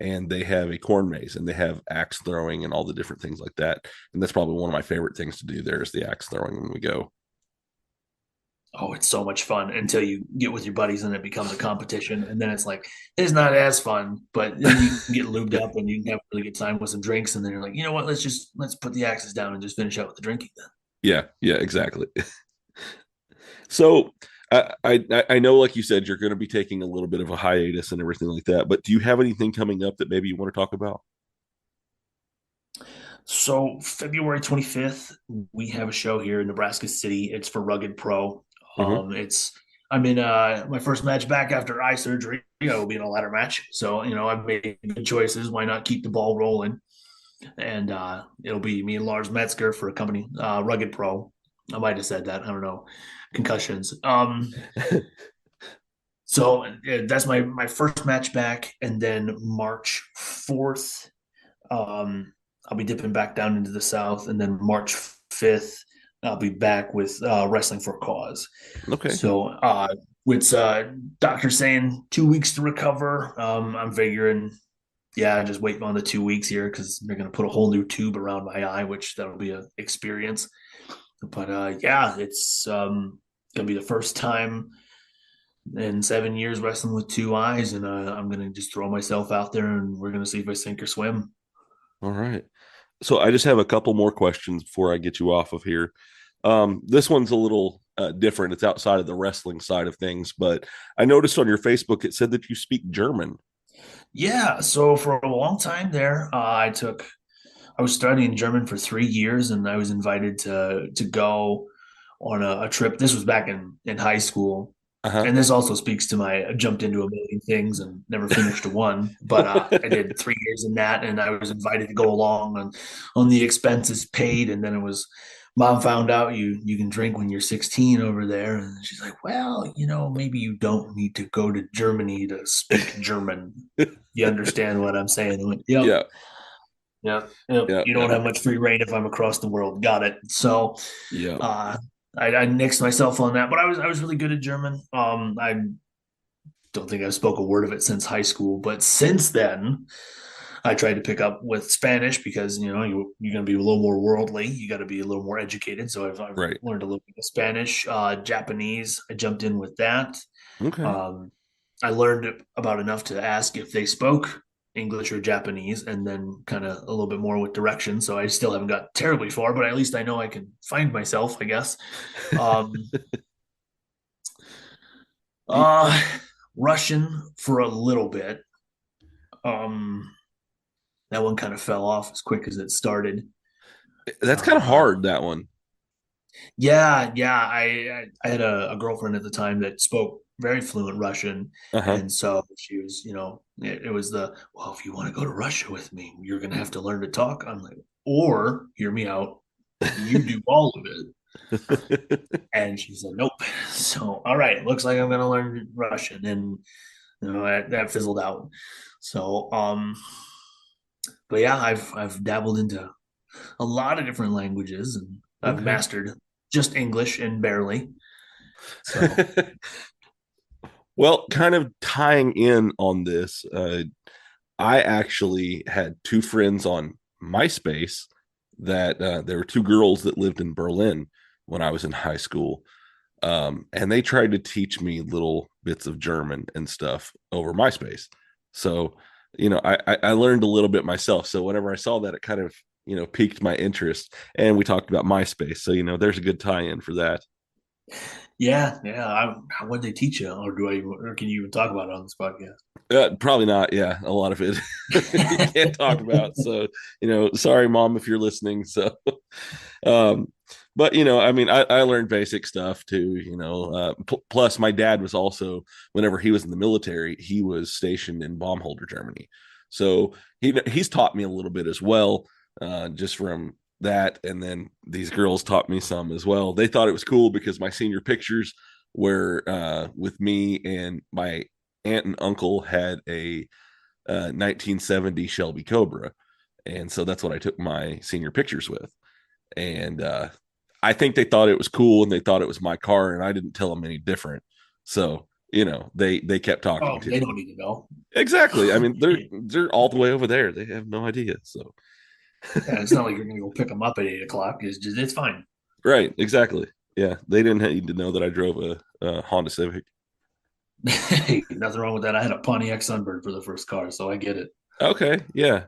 And they have a corn maze and they have axe throwing and all the different things like that. And that's probably one of my favorite things to do there is the axe throwing when we go. Oh, it's so much fun until you get with your buddies and it becomes a competition. And then it's like, it's not as fun, but then you can get lubed up and you can have a really good time with some drinks. And then you're like, you know what? Let's put the axes down and just finish out with the drinking then. Yeah, exactly. So I know, like you said, you're going to be taking a little bit of a hiatus and everything like that. But do you have anything coming up that maybe you want to talk about? So February 25th, we have a show here in Nebraska City. It's for Rugged Pro. Mm-hmm. I'm in my first match back after eye surgery. I will be in a ladder match. So, I've made good choices. Why not keep the ball rolling? And it'll be me and Lars Metzger for a company, Rugged Pro. I might have said that. I don't know. Concussions. So that's my first match back. And then March 4th, I'll be dipping back down into the South. And then March 5th, I'll be back with Wrestling for a Cause. Okay. So with doctor saying 2 weeks to recover, I'm figuring, just waiting on the 2 weeks here because they're going to put a whole new tube around my eye, which that'll be an experience. But it's going to be the first time in 7 years wrestling with two eyes, and I'm going to just throw myself out there, and we're going to see if I sink or swim. All right. So I just have a couple more questions before I get you off of here. This one's a little different. It's outside of the wrestling side of things, but I noticed on your Facebook it said that you speak German. Yeah. So for a long time there, I was studying German for 3 years, and I was invited to go on a trip. This was back in high school. Uh-huh. And this also speaks to I jumped into a million things and never finished one. But I did 3 years in that, and I was invited to go along on the expenses paid. And then it was, Mom found out you can drink when you're 16 over there. And she's like, well, maybe you don't need to go to Germany to speak German. You understand what I'm saying? I went, yep. Yeah. You don't have much free reign if I'm across the world. Got it. So Yeah. I nixed myself on that, but I was really good at German. I don't think I've spoke a word of it since high school. But since then, I tried to pick up with Spanish because, you're going to be a little more worldly. You got to be a little more educated. So I've Right. learned a little bit of Spanish, Japanese. I jumped in with that. Okay. I learned about enough to ask if they spoke English or Japanese, and then kind of a little bit more with direction. So I still haven't got terribly far, but at least I know I can find myself, I guess. Russian for a little bit. That one kind of fell off as quick as it started. That's kind of hard, that one. Yeah. I had a girlfriend at the time that spoke very fluent Russian. And so she was, it was well, if you want to go to Russia with me, you're going to have to learn to talk. I'm like, or hear me out, you do all of it. And she said, nope. So, all right, looks like I'm going to learn Russian. And, that fizzled out. So, but yeah, I've dabbled into a lot of different languages, and I've mastered just English and barely. So, well, kind of tying in on this, I actually had two friends on MySpace that there were two girls that lived in Berlin when I was in high school. And they tried to teach me little bits of German and stuff over MySpace. So, I learned a little bit myself. So whenever I saw that, it kind of, piqued my interest. And we talked about MySpace. So, there's a good tie-in for that. Yeah. What did they teach you, or can you even talk about it on this podcast? Probably not. Yeah, a lot of it you can't talk about. So, sorry, Mom, if you're listening. So, but I learned basic stuff too. Plus, my dad was also, whenever he was in the military, he was stationed in Baumholder, Germany. So he's taught me a little bit as well, just from that. And then these girls taught me some as well. They thought it was cool because my senior pictures were with me, and my aunt and uncle had a 1970 Shelby Cobra. And so that's what I took my senior pictures with. And I think they thought it was cool, and they thought it was my car, and I didn't tell them any different. So, they kept talking to me. They don't need to know. Exactly. I mean, they're all the way over there. They have no idea. So yeah, it's not like you're going to go pick them up at 8:00. It's fine. Right. Exactly. Yeah. They didn't need to know that I drove a Honda Civic. Hey, nothing wrong with that. I had a Pontiac Sunbird for the first car, so I get it. Okay. Yeah.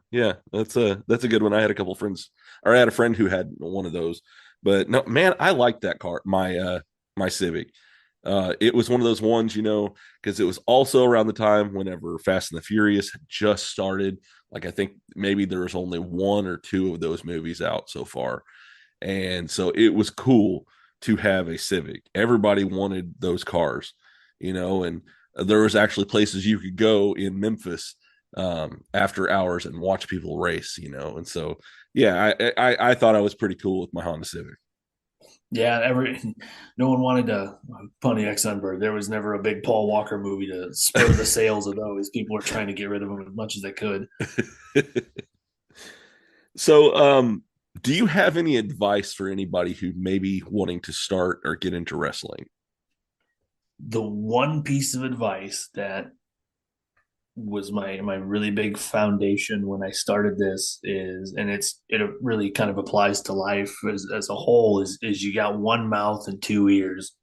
That's a good one. I had a couple friends, or I had a friend who had one of those. But no, man, I liked that car, my Civic. It was one of those ones, because it was also around the time whenever Fast and the Furious had just started. Like, I think maybe there was only one or two of those movies out so far. And so it was cool to have a Civic. Everybody wanted those cars, and there was actually places you could go in Memphis after hours and watch people race, and so, yeah, I thought I was pretty cool with my Honda Civic. Yeah, no one wanted a Pontiac Sunbird. There was never a big Paul Walker movie to spur the sales of those. People were trying to get rid of them as much as they could. So, do you have any advice for anybody who may be wanting to start or get into wrestling? The one piece of advice that was my really big foundation when I started this is, and it really kind of applies to life as a whole, is you got one mouth and two ears.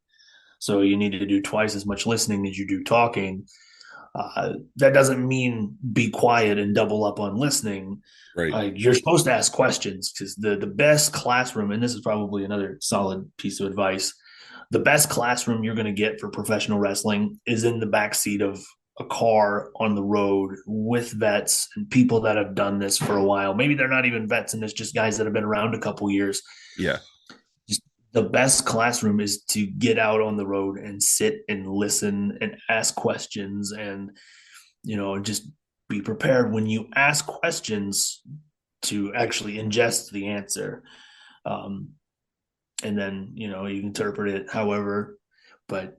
So you need to do twice as much listening as you do talking. That doesn't mean be quiet and double up on listening. Right. You're supposed to ask questions, because the best classroom, and this is probably another solid piece of advice, the best classroom you're going to get for professional wrestling is in the backseat of a car on the road with vets and people that have done this for a while. Maybe they're not even vets, and it's just guys that have been around a couple years. Yeah. Just the best classroom is to get out on the road and sit and listen and ask questions, and, just be prepared when you ask questions to actually ingest the answer. And then, you interpret it however, but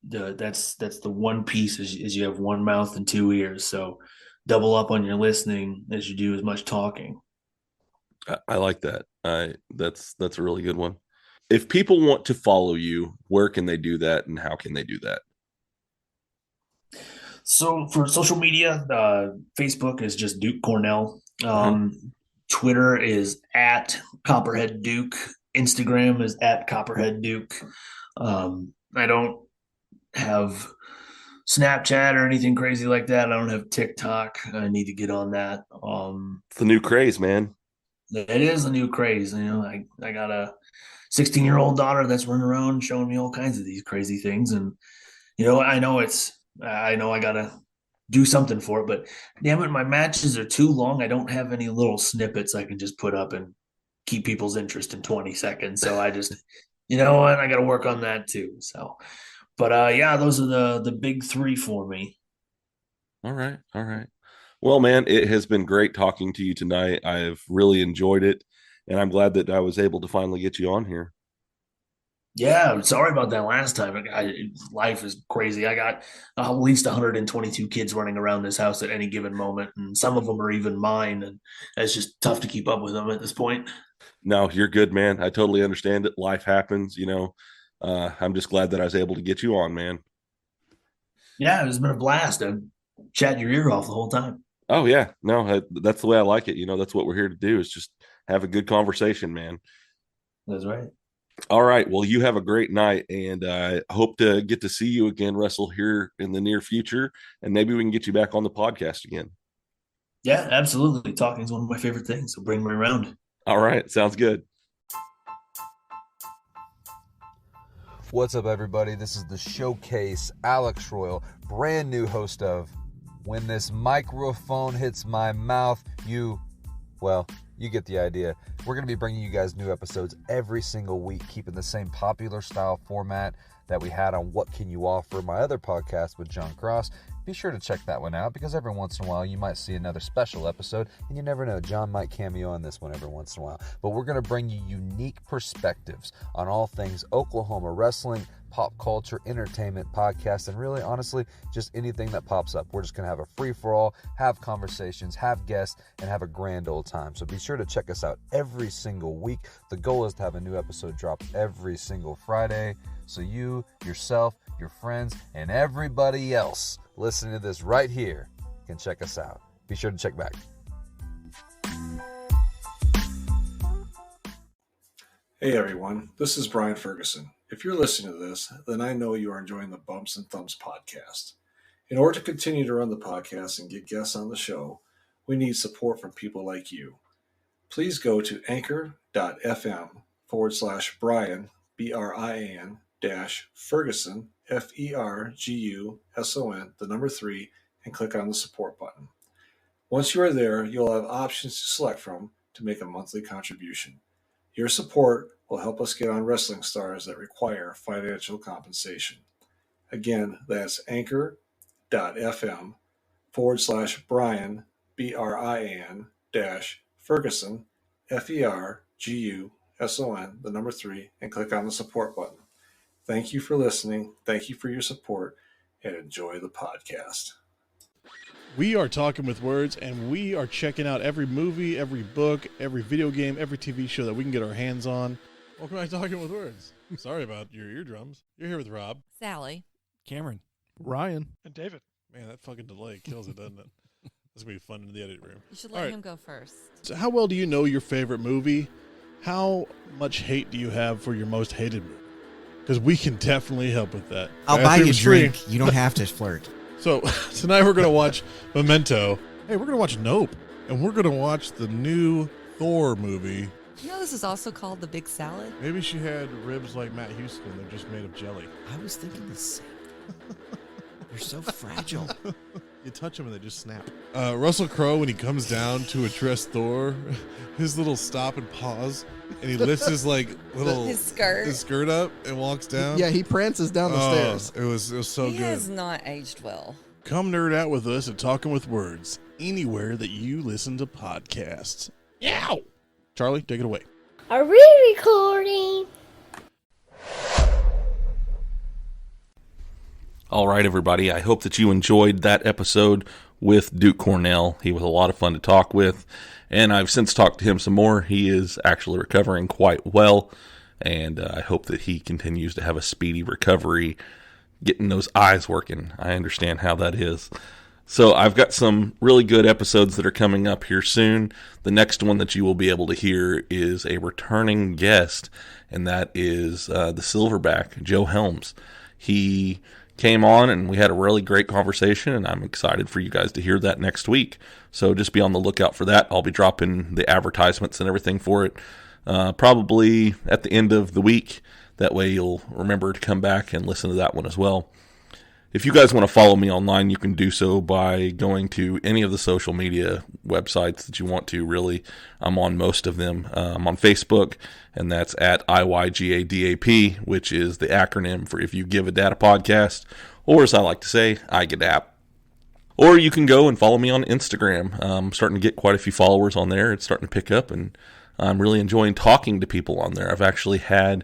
that's the one piece is you have one mouth and two ears. So double up on your listening as you do as much talking. I like that. That's a really good one. If people want to follow you, where can they do that, and how can they do that? So for social media, Facebook is just Duke Cornell. Twitter is at Copperhead Duke. Instagram is at Copperhead Duke. I don't have Snapchat or anything crazy like that. I don't have TikTok. I need to get on that. It's the new craze, man. It is a new craze. I got a 16-year-old daughter that's running around showing me all kinds of these crazy things, and I know I gotta do something for it, but damn it, my matches are too long. I don't have any little snippets I can just put up and keep people's interest in 20 seconds. So I just, I got to work on that too. So, but those are the big three for me. All right. Well, man, it has been great talking to you tonight. I've really enjoyed it, and I'm glad that I was able to finally get you on here. Yeah, I'm sorry about that last time. Life is crazy. I got at least 122 kids running around this house at any given moment, and some of them are even mine, and it's just tough to keep up with them at this point. No, you're good, man. I totally understand it. Life happens, I'm just glad that I was able to get you on, man. Yeah, it's been a blast. I've chatted your ear off the whole time. Oh, yeah. No, that's the way I like it. That's what we're here to do, is just have a good conversation, man. That's right. All right. Well, you have a great night, and I hope to get to see you again wrestle here in the near future, and maybe we can get you back on the podcast again. Yeah, absolutely. Talking is one of my favorite things, so bring me around. All right. Sounds good. What's up, everybody? This is the Showcase, Alex Royal, brand new host of When This Microphone Hits My Mouth. You get the idea. We're going to be bringing you guys new episodes every single week, keeping the same popular style format that we had on What Can You Offer, my other podcast with John Cross. Be sure to check that one out, because every once in a while you might see another special episode, and you never know, John might cameo on this one every once in a while. But we're going to bring you unique perspectives on all things Oklahoma wrestling, pop culture, entertainment, podcast, and really, honestly, just anything that pops up. We're just going to have a free-for-all, have conversations, have guests, and have a grand old time. So be sure to check us out every single week. The goal is to have a new episode drop every single Friday, so you, yourself, your friends, and everybody else listening to this right here can check us out. Be sure to check back. Hey everyone, this is Brian Ferguson. If you're listening to this, then I know you are enjoying the Bumps and Thumps podcast. In order to continue to run the podcast and get guests on the show, we need support from people like you. Please go to anchor.fm/Brian, BRIAN, Ferguson, FERGUSON, 3, and click on the support button. Once you are there, you'll have options to select from to make a monthly contribution. Your support will help us get on wrestling stars that require financial compensation. Again, that's anchor.fm/Brian, BRIAN, Ferguson, FERGUSON, 3, and click on the support button. Thank you for listening. Thank you for your support, and enjoy the podcast. We are Talking with Words, and we are checking out every movie, every book, every video game, every TV show that we can get our hands on. Welcome back to Talking with Words. Sorry about your eardrums. You're here with Rob, Sally, Cameron, Ryan, and David. Man, that fucking delay kills it, doesn't it? That's going to be fun in the edit room. You should let him go first. So how well do you know your favorite movie? How much hate do you have for your most hated movie? Because we can definitely help with that. I'll buy you a drink. You don't have to flirt. So tonight we're going to watch Memento. Hey, we're going to watch Nope. And we're going to watch the new Thor movie. You know this is also called The Big Salad? Maybe she had ribs like Matt Houston. They're just made of jelly. I was thinking the same. You're so fragile. You touch them and they just snap. Russell Crowe, when he comes down to address Thor, his little stop and pause, and he lifts his his skirt up and walks down. Yeah, he prances down the stairs. It was so He good. has not aged well. Come nerd out with us at Talking with Words, anywhere that you listen to podcasts. Yow! Charlie, take it away. Are we recording? All right, everybody. I hope that you enjoyed that episode with Duke Cornell. He was a lot of fun to talk with, and I've since talked to him some more. He is actually recovering quite well, and I hope that he continues to have a speedy recovery getting those eyes working. I understand how that is. So I've got some really good episodes that are coming up here soon. The next one that you will be able to hear is a returning guest, and that is the Silverback, Joe Helms. He came on and we had a really great conversation, and I'm excited for you guys to hear that next week. So just be on the lookout for that. I'll be dropping the advertisements and everything for it probably at the end of the week. That way you'll remember to come back and listen to that one as well. If you guys want to follow me online, you can do so by going to any of the social media websites that you want to, really. I'm on most of them. I'm on Facebook, and that's at IYGADAP, which is the acronym for If You Give a Data Podcast, or as I like to say, IGADAP. Or you can go and follow me on Instagram. I'm starting to get quite a few followers on there. It's starting to pick up, and I'm really enjoying talking to people on there. I've actually had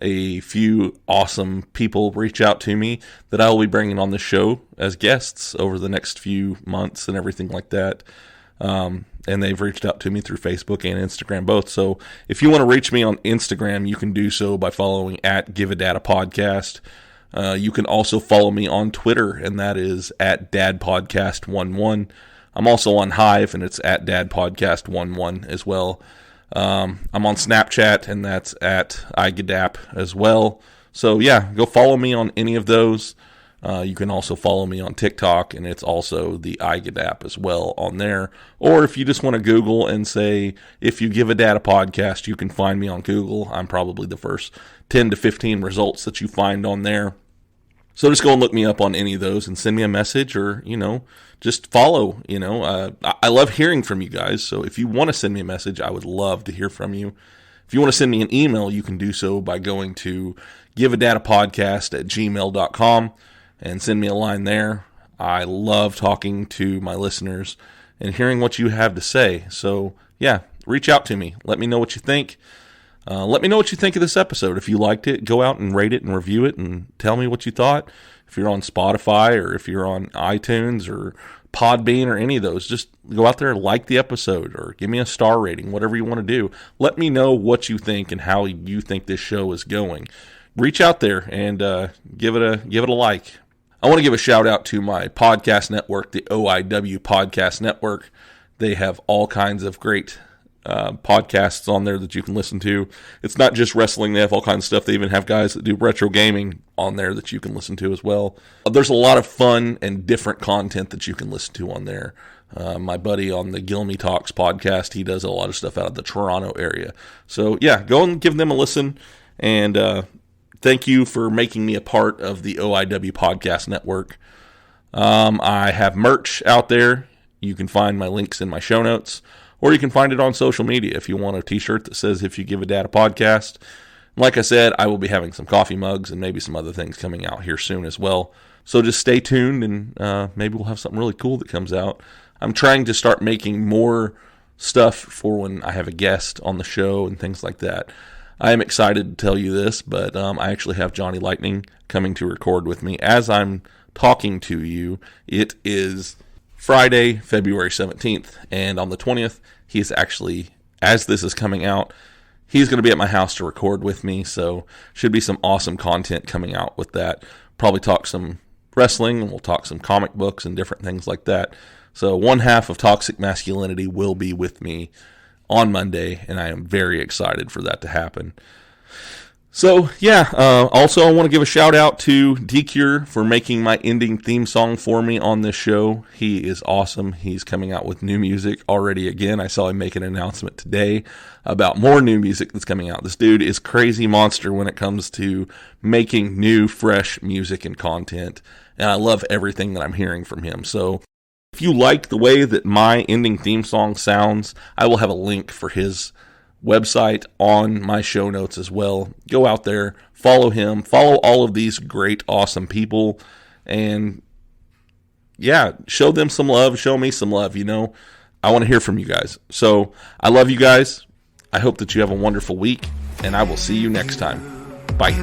a few awesome people reach out to me that I will be bringing on the show as guests over the next few months and everything like that. And they've reached out to me through Facebook and Instagram both. So if you want to reach me on Instagram, you can do so by following at Give a Data Podcast. You can also follow me on Twitter, and that is at DadPodcast11. I'm also on Hive, and it's at DadPodcast11 as well. I'm on Snapchat, and that's at IGADAP as well. So yeah, go follow me on any of those. You can also follow me on TikTok, and it's also the IGADAP as well on there. Or if you just want to Google and say, If You Give a Data Podcast, you can find me on Google. I'm probably the first 10 to 15 results that you find on there. So just go and look me up on any of those and send me a message, or, just follow. I love hearing from you guys. So if you want to send me a message, I would love to hear from you. If you want to send me an email, you can do so by going to giveadatapodcast@gmail.com and send me a line there. I love talking to my listeners and hearing what you have to say. So yeah, reach out to me. Let me know what you think. Let me know what you think of this episode. If you liked it, go out and rate it and review it and tell me what you thought. If you're on Spotify or if you're on iTunes or Podbean or any of those, just go out there and like the episode or give me a star rating, whatever you want to do. Let me know what you think and how you think this show is going. Reach out there and give it a like. I want to give a shout out to my podcast network, the OIW Podcast Network. They have all kinds of great podcasts on there that you can listen to. It's not just wrestling. They have all kinds of stuff. They even have guys that do retro gaming on there that you can listen to as well. There's a lot of fun and different content that you can listen to on there. My buddy on the Gilmy Talks podcast, he does a lot of stuff out of the Toronto area. So yeah, go and give them a listen. And thank you for making me a part of the OIW Podcast Network. I have merch out there. You can find my links in my show notes. Or you can find it on social media if you want a t-shirt that says If You Give a Data Podcast. Like I said, I will be having some coffee mugs and maybe some other things coming out here soon as well. So just stay tuned, and maybe we'll have something really cool that comes out. I'm trying to start making more stuff for when I have a guest on the show and things like that. I am excited to tell you this, but I actually have Johnny Lightning coming to record with me as I'm talking to you. It is Friday, February 17th, and on the 20th, he's actually, as this is coming out, he's going to be at my house to record with me, so should be some awesome content coming out with that. Probably talk some wrestling, and we'll talk some comic books and different things like that. So one half of Toxic Masculinity will be with me on Monday, and I am very excited for that to happen. So, yeah, also I want to give a shout out to D-Cure for making my ending theme song for me on this show. He is awesome. He's coming out with new music already again. I saw him make an announcement today about more new music that's coming out. This dude is crazy monster when it comes to making new, fresh music and content, and I love everything that I'm hearing from him. So if you like the way that my ending theme song sounds, I will have a link for his website on my show notes as well. Go out there, follow him, follow all of these great, awesome people, and yeah, show them some love, show me some love, I want to hear from you guys. So I love you guys. I hope that you have a wonderful week, and I will see you next time. Bye.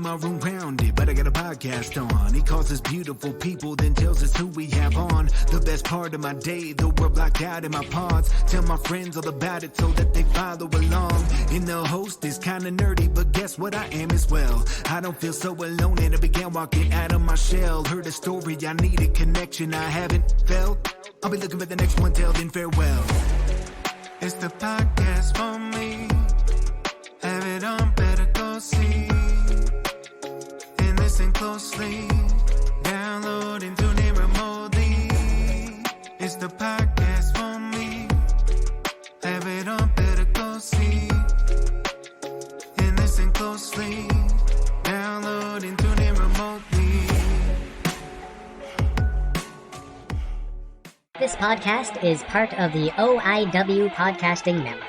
are around it, but I got a podcast on. He calls us beautiful people, then tells us who we have on. The best part of my day, though we're blocked out in my pods. Tell my friends all about it so that they follow along. And the host is kinda nerdy, but guess what, I am as well. I don't feel so alone and I began walking out of my shell. Heard a story, I need a connection I haven't felt. I'll be looking for the next one, till then farewell. It's the podcast for me. Have it on, better go see. And listen closely. Download and tune in remotely. It's the podcast for me. Have it on, better go see. And listen closely. Download and tune in remotely. This podcast is part of the OIW Podcasting Network.